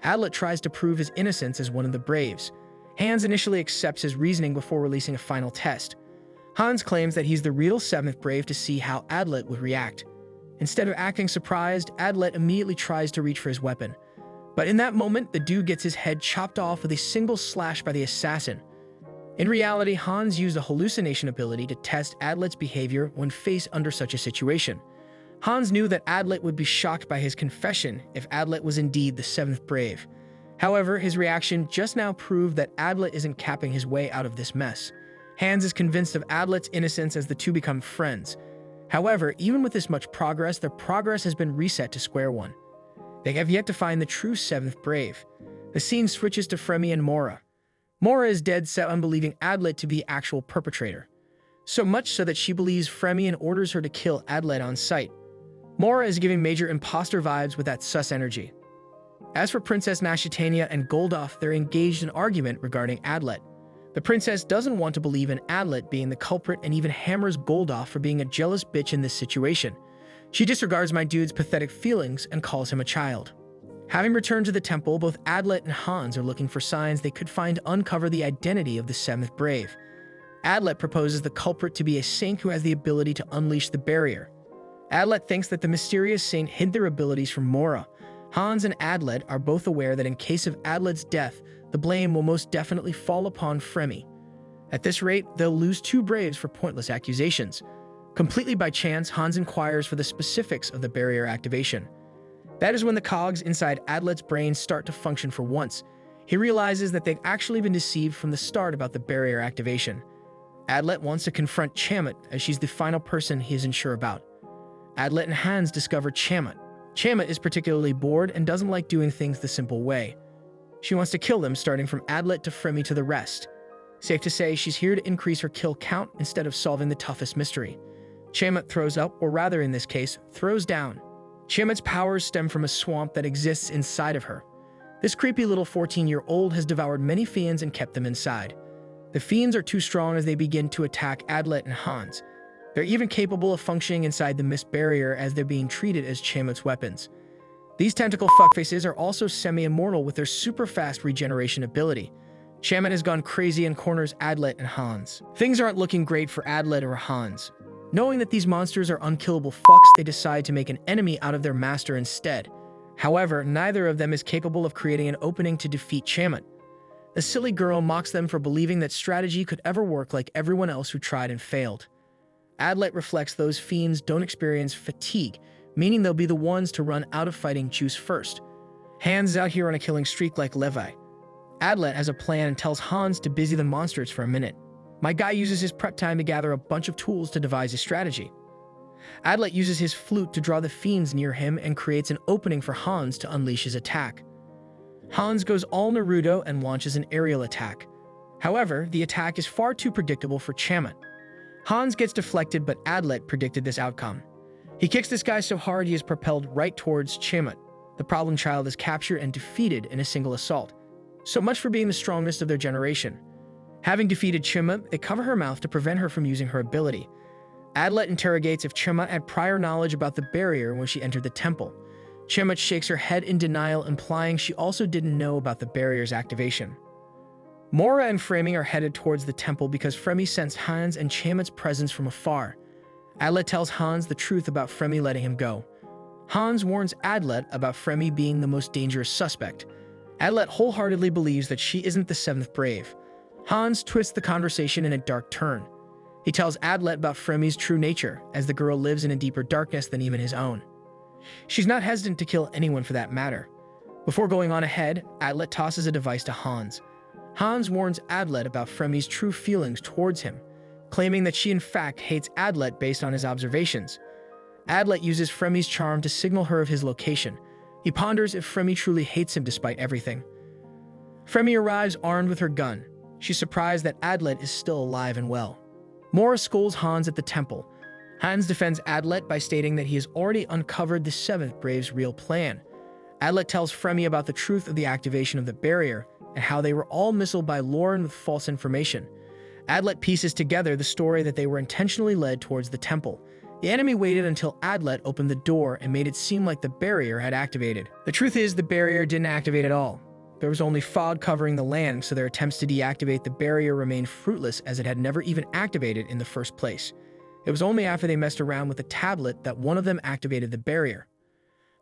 Adlet tries to prove his innocence as one of the Braves. Hans initially accepts his reasoning before releasing a final test. Hans claims that he's the real 7th Brave to see how Adlet would react. Instead of acting surprised, Adlet immediately tries to reach for his weapon. But in that moment, the dude gets his head chopped off with a single slash by the assassin. In reality, Hans used a hallucination ability to test Adlet's behavior when faced under such a situation. Hans knew that Adlet would be shocked by his confession if Adlet was indeed the 7th Brave. However, his reaction just now proved that Adlet isn't capping his way out of this mess. Hans is convinced of Adlet's innocence as the two become friends. However, even with this much progress, their progress has been reset to square one. They have yet to find the true 7th Brave. The scene switches to Fremy and Mora. Mora is dead set on believing Adlet to be the actual perpetrator. So much so that she believes Fremy and orders her to kill Adlet on sight. Mora is giving major impostor vibes with that sus energy. As for Princess Nashetania and Goldoff, they're engaged in argument regarding Adlet. The princess doesn't want to believe in Adlet being the culprit and even hammers Goldoff for being a jealous bitch in this situation. She disregards my dude's pathetic feelings and calls him a child. Having returned to the temple, both Adlet and Hans are looking for signs they could find to uncover the identity of the 7th Brave. Adlet proposes the culprit to be a saint who has the ability to unleash the barrier. Adlet thinks that the mysterious saint hid their abilities from Mora. Hans and Adlet are both aware that in case of Adlet's death, the blame will most definitely fall upon Fremy. At this rate, they'll lose 2 Braves for pointless accusations. Completely by chance, Hans inquires for the specifics of the barrier activation. That is when the cogs inside Adlet's brain start to function for once. He realizes that they've actually been deceived from the start about the barrier activation. Adlet wants to confront Chamet, as she's the final person he isn't sure about. Adlet and Hans discover Chamet. Chamet is particularly bored and doesn't like doing things the simple way. She wants to kill them, starting from Adlet to Fremy to the rest. Safe to say, she's here to increase her kill count instead of solving the toughest mystery. Chamet throws up, or rather in this case, throws down. Chamet's powers stem from a swamp that exists inside of her. This creepy little 14-year-old has devoured many fiends and kept them inside. The fiends are too strong as they begin to attack Adlet and Hans. They're even capable of functioning inside the mist barrier as they're being treated as Chamet's weapons. These tentacle fuckfaces are also semi-immortal with their super fast regeneration ability. Chamet has gone crazy and corners Adlet and Hans. Things aren't looking great for Adlet or Hans. Knowing that these monsters are unkillable fucks, they decide to make an enemy out of their master instead. However, neither of them is capable of creating an opening to defeat Chamet. The silly girl mocks them for believing that strategy could ever work like everyone else who tried and failed. Adlet reflects those fiends don't experience fatigue, meaning they'll be the ones to run out of fighting juice first. Hans is out here on a killing streak like Levi. Adlet has a plan and tells Hans to busy the monsters for a minute. My guy uses his prep time to gather a bunch of tools to devise a strategy. Adlet uses his flute to draw the fiends near him and creates an opening for Hans to unleash his attack. Hans goes all Naruto and launches an aerial attack. However, the attack is far too predictable for Chamet. Hans gets deflected, but Adlet predicted this outcome. He kicks this guy so hard he is propelled right towards Chamet. The problem child is captured and defeated in a single assault. So much for being the strongest of their generation. Having defeated Chamet, they cover her mouth to prevent her from using her ability. Adlet interrogates if Chamet had prior knowledge about the barrier when she entered the temple. Chamet shakes her head in denial, implying she also didn't know about the barrier's activation. Mora and Fremy are headed towards the temple because Fremy sensed Hans and Chamet's presence from afar. Adlet tells Hans the truth about Fremy letting him go. Hans warns Adlet about Fremy being the most dangerous suspect. Adlet wholeheartedly believes that she isn't the 7th Brave. Hans twists the conversation in a dark turn. He tells Adlet about Fremy's true nature, as the girl lives in a deeper darkness than even his own. She's not hesitant to kill anyone for that matter. Before going on ahead, Adlet tosses a device to Hans. Hans warns Adlet about Fremy's true feelings towards him, claiming that she in fact hates Adlet based on his observations. Adlet uses Fremy's charm to signal her of his location. He ponders if Fremy truly hates him despite everything. Fremy arrives armed with her gun. She's surprised that Adlet is still alive and well. Mora scolds Hans at the temple. Hans defends Adlet by stating that he has already uncovered the 7th Brave's real plan. Adlet tells Fremy about the truth of the activation of the barrier and how they were all misled by Lauren with false information. Adlet pieces together the story that they were intentionally led towards the temple. The enemy waited until Adlet opened the door and made it seem like the barrier had activated. The truth is, the barrier didn't activate at all. There was only fog covering the land, so their attempts to deactivate the barrier remained fruitless as it had never even activated in the first place. It was only after they messed around with the tablet that one of them activated the barrier.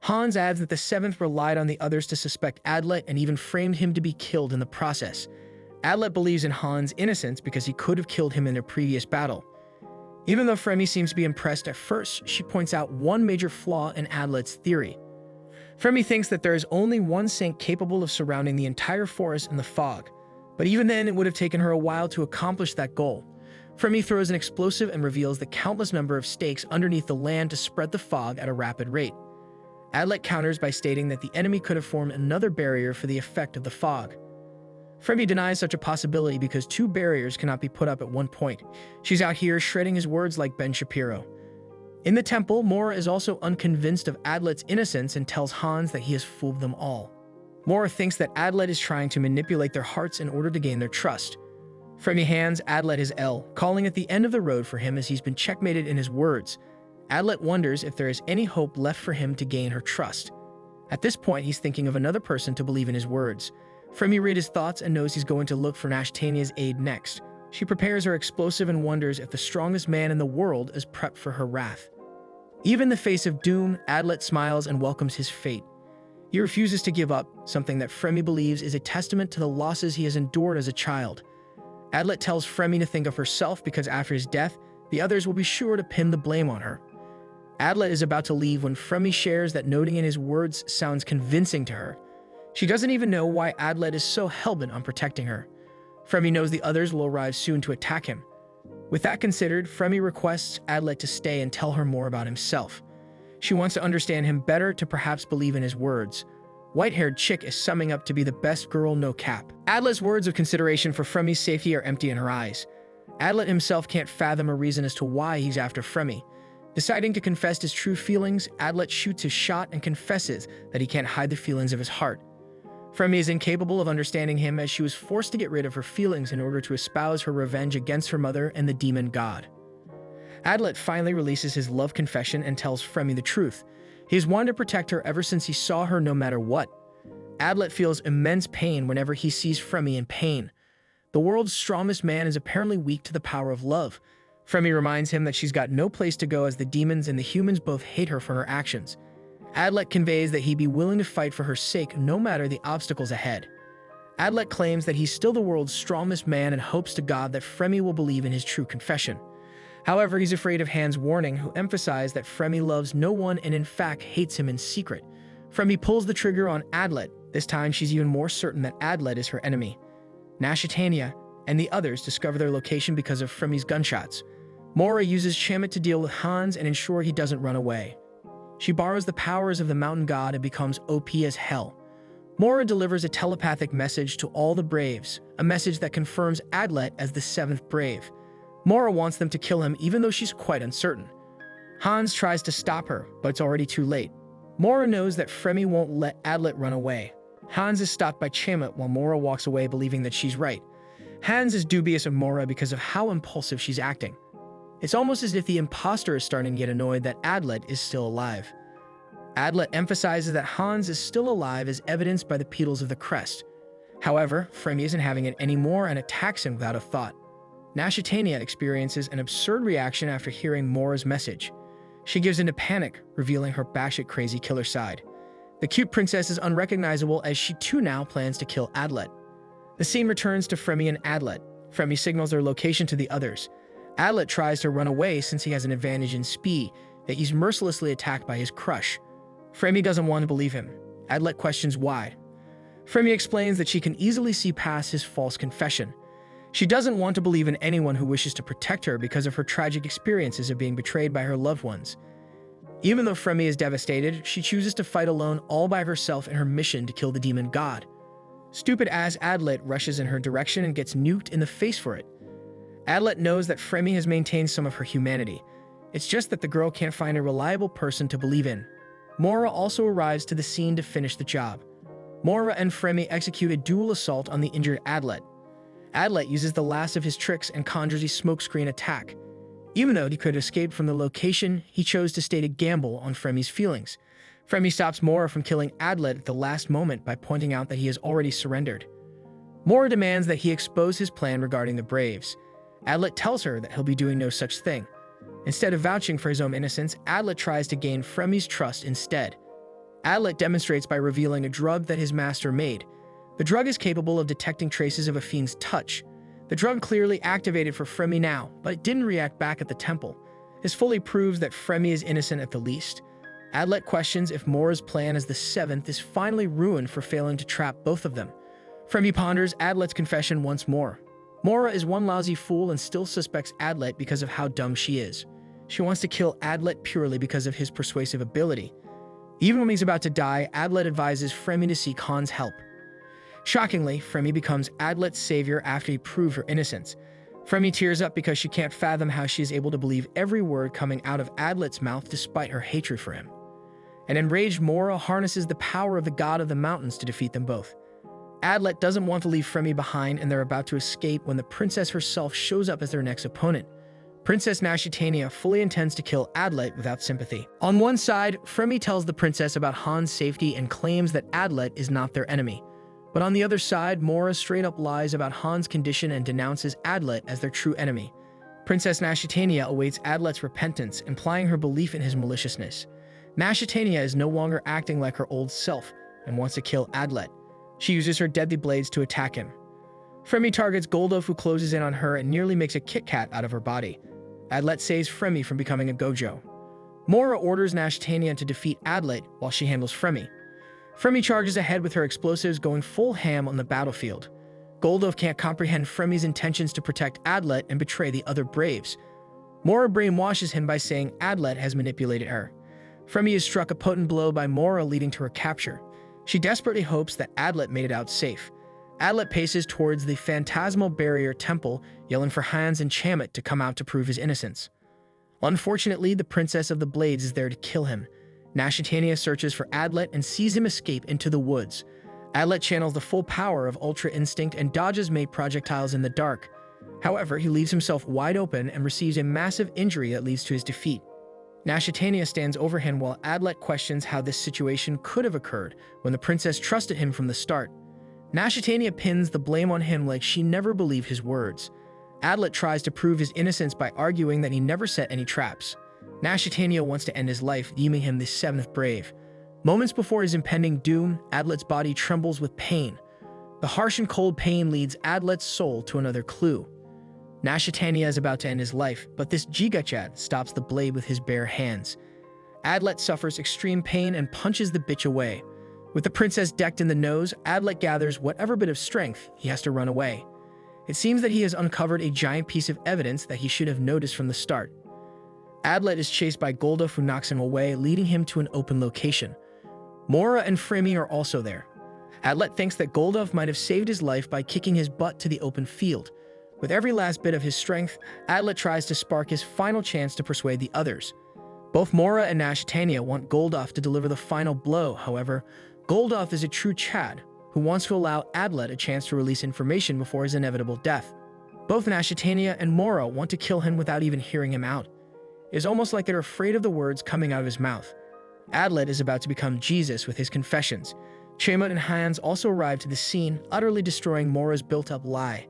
Hans adds that the 7th relied on the others to suspect Adlet and even framed him to be killed in the process. Adlet believes in Hans' innocence because he could have killed him in their previous battle. Even though Fremy seems to be impressed at first, she points out one major flaw in Adlet's theory. Fremy thinks that there is only one saint capable of surrounding the entire forest in the fog, but even then it would have taken her a while to accomplish that goal. Fremy throws an explosive and reveals the countless number of stakes underneath the land to spread the fog at a rapid rate. Adlet counters by stating that the enemy could have formed another barrier for the effect of the fog. Fremy denies such a possibility because two barriers cannot be put up at one point. She's out here shredding his words like Ben Shapiro. In the temple, Mora is also unconvinced of Adlet's innocence and tells Hans that he has fooled them all. Mora thinks that Adlet is trying to manipulate their hearts in order to gain their trust. Fremy hands Adlet his L, calling it the end of the road for him as he's been checkmated in his words. Adlet wonders if there is any hope left for him to gain her trust. At this point, he's thinking of another person to believe in his words. Fremy reads his thoughts and knows he's going to look for Nashetania's aid next. She prepares her explosive and wonders if the strongest man in the world is prepped for her wrath. Even in the face of doom, Adlet smiles and welcomes his fate. He refuses to give up, something that Fremy believes is a testament to the losses he has endured as a child. Adlet tells Fremy to think of herself because after his death, the others will be sure to pin the blame on her. Adlet is about to leave when Fremy shares that noting in his words sounds convincing to her. She doesn't even know why Adlet is so hellbent on protecting her. Fremy knows the others will arrive soon to attack him. With that considered, Fremy requests Adlet to stay and tell her more about himself. She wants to understand him better to perhaps believe in his words. White-haired chick is summing up to be the best girl, no cap. Adlet's words of consideration for Fremy's safety are empty in her eyes. Adlet himself can't fathom a reason as to why he's after Fremy. Deciding to confess his true feelings, Adlet shoots his shot and confesses that he can't hide the feelings of his heart. Fremy is incapable of understanding him as she was forced to get rid of her feelings in order to espouse her revenge against her mother and the demon god. Adlet finally releases his love confession and tells Fremy the truth. He has wanted to protect her ever since he saw her no matter what. Adlet feels immense pain whenever he sees Fremy in pain. The world's strongest man is apparently weak to the power of love. Fremy reminds him that she's got no place to go as the demons and the humans both hate her for her actions. Adlet conveys that he'd be willing to fight for her sake no matter the obstacles ahead. Adlet claims that he's still the world's strongest man and hopes to God that Fremy will believe in his true confession. However, he's afraid of Hans' warning, who emphasized that Fremy loves no one and in fact hates him in secret. Fremy pulls the trigger on Adlet. This time she's even more certain that Adlet is her enemy. Nashetania and the others discover their location because of Fremy's gunshots. Mora uses Shamit to deal with Hans and ensure he doesn't run away. She borrows the powers of the mountain god and becomes OP as hell. Mora delivers a telepathic message to all the Braves, a message that confirms Adlet as the 7th Brave. Mora wants them to kill him even though she's quite uncertain. Hans tries to stop her, but it's already too late. Mora knows that Fremy won't let Adlet run away. Hans is stopped by Shamit while Mora walks away believing that she's right. Hans is dubious of Mora because of how impulsive she's acting. It's almost as if the impostor is starting to get annoyed that Adlet is still alive. Adlet emphasizes that Hans is still alive as evidenced by the petals of the crest. However, Fremy isn't having it anymore and attacks him without a thought. Nashetania experiences an absurd reaction after hearing Mora's message. She gives into panic, revealing her batshit crazy killer side. The cute princess is unrecognizable as she too now plans to kill Adlet. The scene returns to Fremy and Adlet. Fremy signals their location to the others. Adlet tries to run away since he has an advantage in speed, yet he's mercilessly attacked by his crush. Fremy doesn't want to believe him. Adlet questions why. Fremy explains that she can easily see past his false confession. She doesn't want to believe in anyone who wishes to protect her because of her tragic experiences of being betrayed by her loved ones. Even though Fremy is devastated, she chooses to fight alone all by herself in her mission to kill the demon god. Stupid-ass Adlet rushes in her direction and gets nuked in the face for it. Adlet knows that Fremy has maintained some of her humanity. It's just that the girl can't find a reliable person to believe in. Mora also arrives to the scene to finish the job. Mora and Fremy execute a dual assault on the injured Adlet. Adlet uses the last of his tricks and conjures a smokescreen attack. Even though he could have escaped from the location, he chose to stay to gamble on Fremy's feelings. Fremy stops Mora from killing Adlet at the last moment by pointing out that he has already surrendered. Mora demands that he expose his plan regarding the Braves. Adlet tells her that he'll be doing no such thing. Instead of vouching for his own innocence, Adlet tries to gain Fremy's trust instead. Adlet demonstrates by revealing a drug that his master made. The drug is capable of detecting traces of a fiend's touch. The drug clearly activated for Fremy now, but it didn't react back at the temple. This fully proves that Fremy is innocent at the least. Adlet questions if Mora's plan as the 7th is finally ruined for failing to trap both of them. Fremy ponders Adlet's confession once more. Mora is one lousy fool and still suspects Adlet because of how dumb she is. She wants to kill Adlet purely because of his persuasive ability. Even when he's about to die, Adlet advises Fremy to seek Hans' help. Shockingly, Fremy becomes Adlet's savior after he proved her innocence. Fremy tears up because she can't fathom how she is able to believe every word coming out of Adlet's mouth despite her hatred for him. An enraged Mora harnesses the power of the god of the mountains to defeat them both. Adlet doesn't want to leave Fremy behind, and they're about to escape when the princess herself shows up as their next opponent. Princess Nashetania fully intends to kill Adlet without sympathy. On one side, Fremy tells the princess about Hans' safety and claims that Adlet is not their enemy. But on the other side, Mora straight up lies about Hans' condition and denounces Adlet as their true enemy. Princess Nashetania awaits Adlet's repentance, implying her belief in his maliciousness. Nashetania is no longer acting like her old self and wants to kill Adlet. She uses her deadly blades to attack him. Fremy targets Goldov, who closes in on her and nearly makes a Kit Kat out of her body. Adlet saves Fremy from becoming a Gojo. Mora orders Nashetania to defeat Adlet while she handles Fremy. Fremy charges ahead with her explosives, going full ham on the battlefield. Goldov can't comprehend Fremy's intentions to protect Adlet and betray the other Braves. Mora brainwashes him by saying Adlet has manipulated her. Fremy is struck a potent blow by Mora, leading to her capture. She desperately hopes that Adlet made it out safe. Adlet paces towards the phantasmal barrier temple, yelling for Hans and Chamet to come out to prove his innocence. Unfortunately, the Princess of the Blades is there to kill him. Nashetania searches for Adlet and sees him escape into the woods. Adlet channels the full power of Ultra Instinct and dodges made projectiles in the dark. However, he leaves himself wide open and receives a massive injury that leads to his defeat. Nashetania stands over him while Adlet questions how this situation could have occurred when the princess trusted him from the start. Nashetania pins the blame on him like she never believed his words. Adlet tries to prove his innocence by arguing that he never set any traps. Nashetania wants to end his life, deeming him the seventh brave. Moments before his impending doom, Adlet's body trembles with pain. The harsh and cold pain leads Adlet's soul to another clue. Nashetania is about to end his life, but this Gigachad stops the blade with his bare hands. Adlet suffers extreme pain and punches the bitch away. With the princess decked in the nose, Adlet gathers whatever bit of strength he has to run away. It seems that he has uncovered a giant piece of evidence that he should have noticed from the start. Adlet is chased by Goldov, who knocks him away, leading him to an open location. Mora and Fremy are also there. Adlet thinks that Goldov might have saved his life by kicking his butt to the open field. With every last bit of his strength, Adlet tries to spark his final chance to persuade the others. Both Mora and Nashetania want Goldov to deliver the final blow. However, Goldov is a true Chad who wants to allow Adlet a chance to release information before his inevitable death. Both Nashetania and Mora want to kill him without even hearing him out. It is almost like they're afraid of the words coming out of his mouth. Adlet is about to become Jesus with his confessions. Chamet and Hans also arrive to the scene, utterly destroying Mora's built-up lie.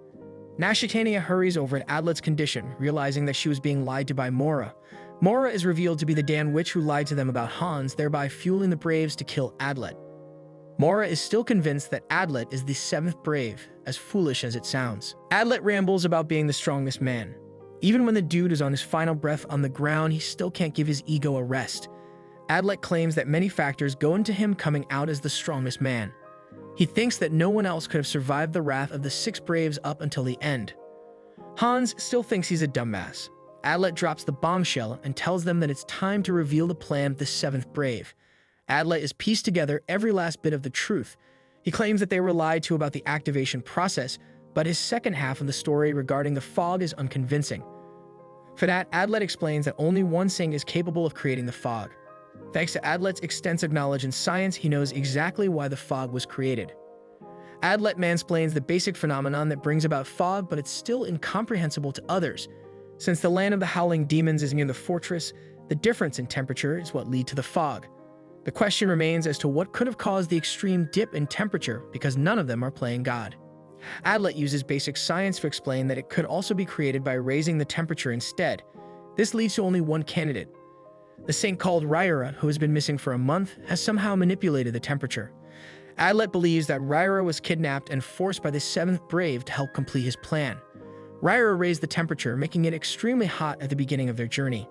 Nashetania hurries over at Adlet's condition, realizing that she was being lied to by Mora. Mora is revealed to be the damn witch who lied to them about Hans, thereby fueling the Braves to kill Adlet. Mora is still convinced that Adlet is the seventh Brave, as foolish as it sounds. Adlet rambles about being the strongest man. Even when the dude is on his final breath on the ground, he still can't give his ego a rest. Adlet claims that many factors go into him coming out as the strongest man. He thinks that no one else could have survived the wrath of the six Braves up until the end. Hans still thinks he's a dumbass. Adlet drops the bombshell and tells them that it's time to reveal the plan of the seventh Brave. Adlet is pieced together every last bit of the truth. He claims that they were lied to about the activation process, but his second half of the story regarding the fog is unconvincing. For that, Adlet explains that only one Sing is capable of creating the fog. Thanks to Adlet's extensive knowledge in science, he knows exactly why the fog was created. Adlet mansplains the basic phenomenon that brings about fog, but it's still incomprehensible to others. Since the land of the howling demons is near the fortress, the difference in temperature is what led to the fog. The question remains as to what could have caused the extreme dip in temperature, because none of them are playing God. Adlet uses basic science to explain that it could also be created by raising the temperature instead. This leads to only one candidate. The saint called Ryra, who has been missing for a month, has somehow manipulated the temperature. Adlet believes that Ryra was kidnapped and forced by the seventh Brave to help complete his plan. Ryra raised the temperature, making it extremely hot at the beginning of their journey.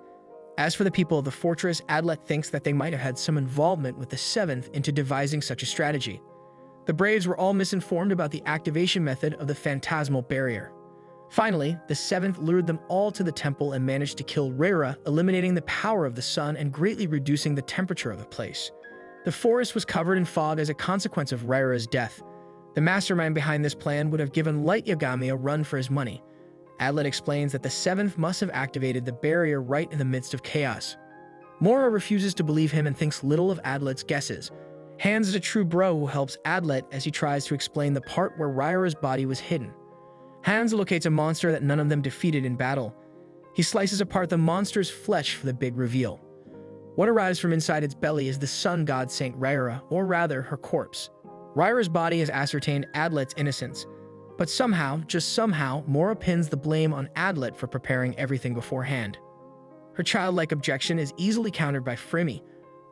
As for the people of the fortress, Adlet thinks that they might have had some involvement with the seventh into devising such a strategy. The Braves were all misinformed about the activation method of the phantasmal barrier. Finally, the seventh lured them all to the temple and managed to kill Ryra, eliminating the power of the sun and greatly reducing the temperature of the place. The forest was covered in fog as a consequence of Raira's death. The mastermind behind this plan would have given Light Yagami a run for his money. Adlet explains that the seventh must have activated the barrier right in the midst of chaos. Mora refuses to believe him and thinks little of Adlet's guesses. Hans is a true bro who helps Adlet as he tries to explain the part where Raira's body was hidden. Hans locates a monster that none of them defeated in battle. He slices apart the monster's flesh for the big reveal. What arrives from inside its belly is the sun god Saint Raira, or rather, her corpse. Raira's body has ascertained Adlet's innocence, but somehow, just somehow, Mora pins the blame on Adlet for preparing everything beforehand. Her childlike objection is easily countered by Fremy,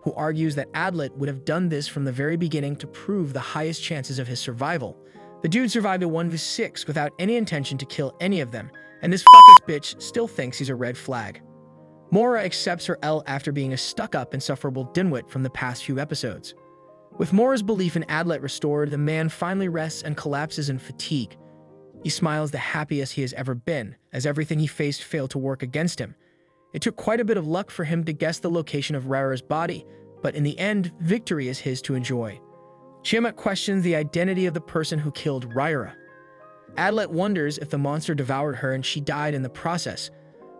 who argues that Adlet would have done this from the very beginning to prove the highest chances of his survival. The dude survived a 1v6 without any intention to kill any of them, and this fucking bitch still thinks he's a red flag. Mora accepts her L after being a stuck-up, insufferable dimwit from the past few episodes. With Mora's belief in Adlet restored, the man finally rests and collapses in fatigue. He smiles the happiest he has ever been, as everything he faced failed to work against him. It took quite a bit of luck for him to guess the location of Raira's body, but in the end, victory is his to enjoy. Tiamat questions the identity of the person who killed Raira. Adlet wonders if the monster devoured her and she died in the process.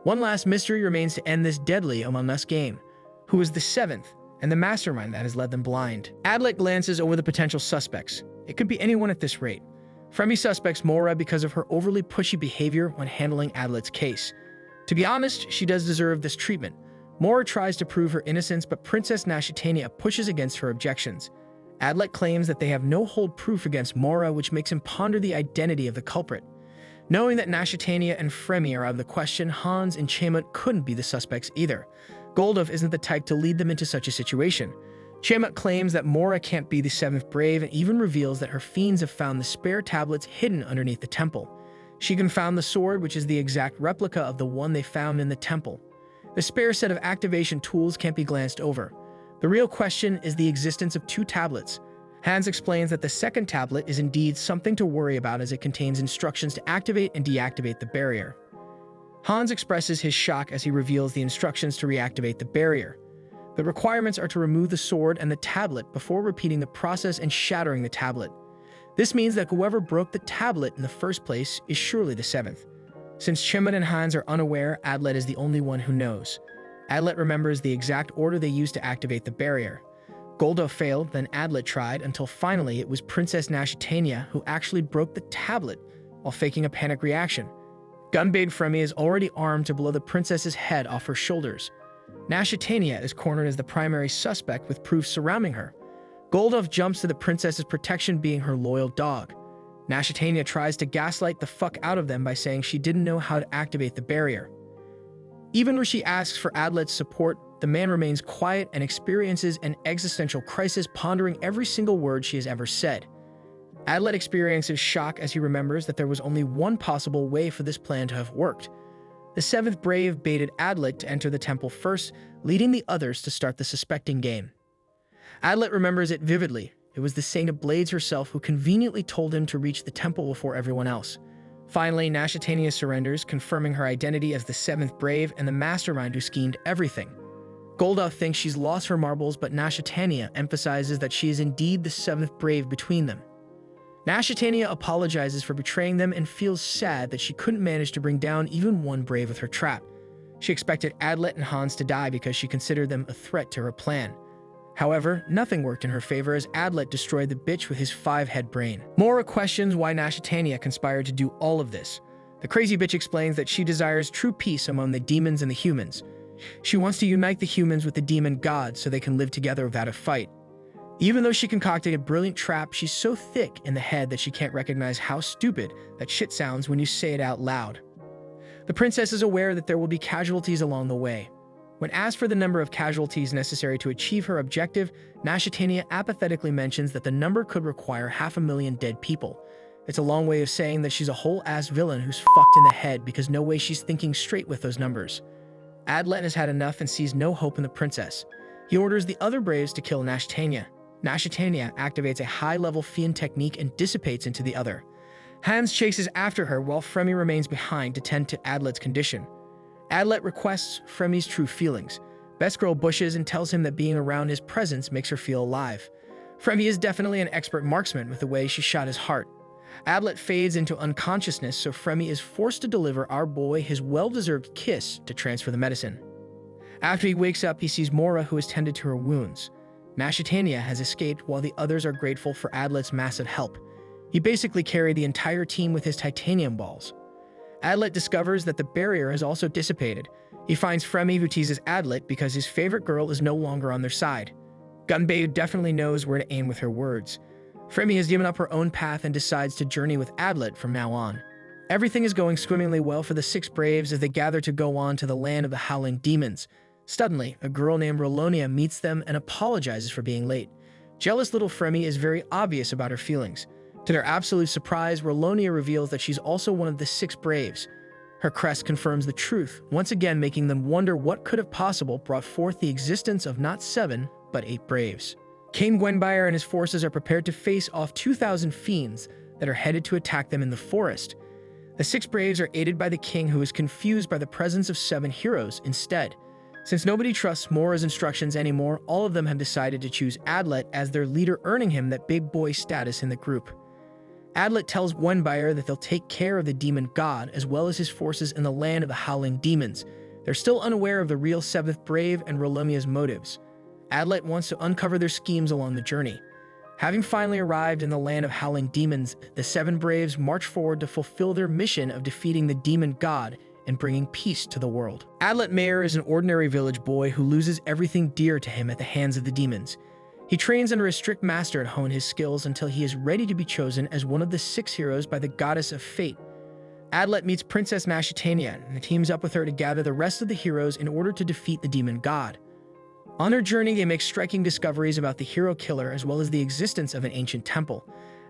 One last mystery remains to end this deadly Among Us game. Who is the seventh, and the mastermind that has led them blind? Adlet glances over the potential suspects. It could be anyone at this rate. Fremy suspects Mora because of her overly pushy behavior when handling Adlet's case. To be honest, she does deserve this treatment. Mora tries to prove her innocence, but Princess Nashetania pushes against her objections. Adlet claims that they have no hold proof against Mora, which makes him ponder the identity of the culprit. Knowing that Nashetania and Fremy are out of the question, Hans and Tiamat couldn't be the suspects either. Goldov isn't the type to lead them into such a situation. Tiamat claims that Mora can't be the seventh brave and even reveals that her fiends have found the spare tablets hidden underneath the temple. She can found the sword, which is the exact replica of the one they found in the temple. The spare set of activation tools can't be glanced over. The real question is the existence of two tablets. Hans explains that the second tablet is indeed something to worry about as it contains instructions to activate and deactivate the barrier. Hans expresses his shock as he reveals the instructions to reactivate the barrier. The requirements are to remove the sword and the tablet before repeating the process and shattering the tablet. This means that whoever broke the tablet in the first place is surely the seventh. Since Tiamat and Hans are unaware, Adlet is the only one who knows. Adlet remembers the exact order they used to activate the barrier. Goldov failed, then Adlet tried, until finally it was Princess Nashetania who actually broke the tablet while faking a panic reaction. Gunpowder Fremy is already armed to blow the princess's head off her shoulders. Nashetania is cornered as the primary suspect with proof surrounding her. Goldov jumps to the princess's protection, being her loyal dog. Nashetania tries to gaslight the fuck out of them by saying she didn't know how to activate the barrier. Even when she asks for Adlet's support, the man remains quiet and experiences an existential crisis, pondering every single word she has ever said. Adlet experiences shock as he remembers that there was only one possible way for this plan to have worked. The seventh brave baited Adlet to enter the temple first, leading the others to start the suspecting game. Adlet remembers it vividly. It was the Saint of Blades herself who conveniently told him to reach the temple before everyone else. Finally, Nashetania surrenders, confirming her identity as the seventh brave and the mastermind who schemed everything. Goldov thinks she's lost her marbles, but Nashetania emphasizes that she is indeed the seventh brave between them. Nashetania apologizes for betraying them and feels sad that she couldn't manage to bring down even one brave with her trap. She expected Adlet and Hans to die because she considered them a threat to her plan. However, nothing worked in her favor as Adlet destroyed the bitch with his 5-head brain. Mora questions why Nashetania conspired to do all of this. The crazy bitch explains that she desires true peace among the demons and the humans. She wants to unite the humans with the demon gods so they can live together without a fight. Even though she concocted a brilliant trap, she's so thick in the head that she can't recognize how stupid that shit sounds when you say it out loud. The princess is aware that there will be casualties along the way. When asked for the number of casualties necessary to achieve her objective, Nashetania apathetically mentions that the number could require 500,000 dead people. It's a long way of saying that she's a whole-ass villain who's fucked in the head because no way she's thinking straight with those numbers. Adlet has had enough and sees no hope in the princess. He orders the other braves to kill Nashetania. Nashetania activates a high-level fiend technique and dissipates into the other. Hans chases after her while Fremy remains behind to tend to Adlet's condition. Adlet requests Fremy's true feelings, Best Girl bushes and tells him that being around his presence makes her feel alive. Fremy is definitely an expert marksman with the way she shot his heart. Adlet fades into unconsciousness, so Fremy is forced to deliver our boy his well-deserved kiss to transfer the medicine. After he wakes up, he sees Mora, who has tended to her wounds. Nashetania has escaped, while the others are grateful for Adlet's massive help. He basically carried the entire team with his titanium balls. Adlet discovers that the barrier has also dissipated. He finds Fremy, who teases Adlet because his favorite girl is no longer on their side. Gunpowder definitely knows where to aim with her words. Fremy has given up her own path and decides to journey with Adlet from now on. Everything is going swimmingly well for the six braves as they gather to go on to the land of the howling demons. Suddenly, a girl named Rolonia meets them and apologizes for being late. Jealous little Fremy is very obvious about her feelings. To their absolute surprise, Rolonia reveals that she's also one of the six braves. Her crest confirms the truth, once again making them wonder what could have possibly brought forth the existence of not 7, but 8 braves. King Gwenbire and his forces are prepared to face off 2,000 fiends that are headed to attack them in the forest. The 6 braves are aided by the king, who is confused by the presence of 7 heroes instead. Since nobody trusts Mora's instructions anymore, all of them have decided to choose Adlet as their leader, earning him that big boy status in the group. Adlet tells Gwenbire that they'll take care of the demon god as well as his forces in the land of the howling demons. They're still unaware of the real 7th brave and Rolonia's motives. Adlet wants to uncover their schemes along the journey. Having finally arrived in the land of howling demons, the 7 braves march forward to fulfill their mission of defeating the demon god and bringing peace to the world. Adlet Mayer is an ordinary village boy who loses everything dear to him at the hands of the demons. He trains under a strict master to hone his skills until he is ready to be chosen as one of the 6 heroes by the goddess of fate. Adlet meets Princess Nashetania and teams up with her to gather the rest of the heroes in order to defeat the demon god. On their journey, they make striking discoveries about the hero killer as well as the existence of an ancient temple.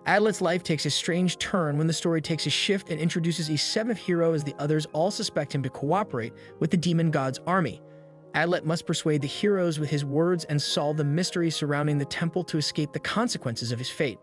Adlet's life takes a strange turn when the story takes a shift and introduces a 7th hero as the others all suspect him to cooperate with the demon god's army. Adlet must persuade the heroes with his words and solve the mystery surrounding the temple to escape the consequences of his fate.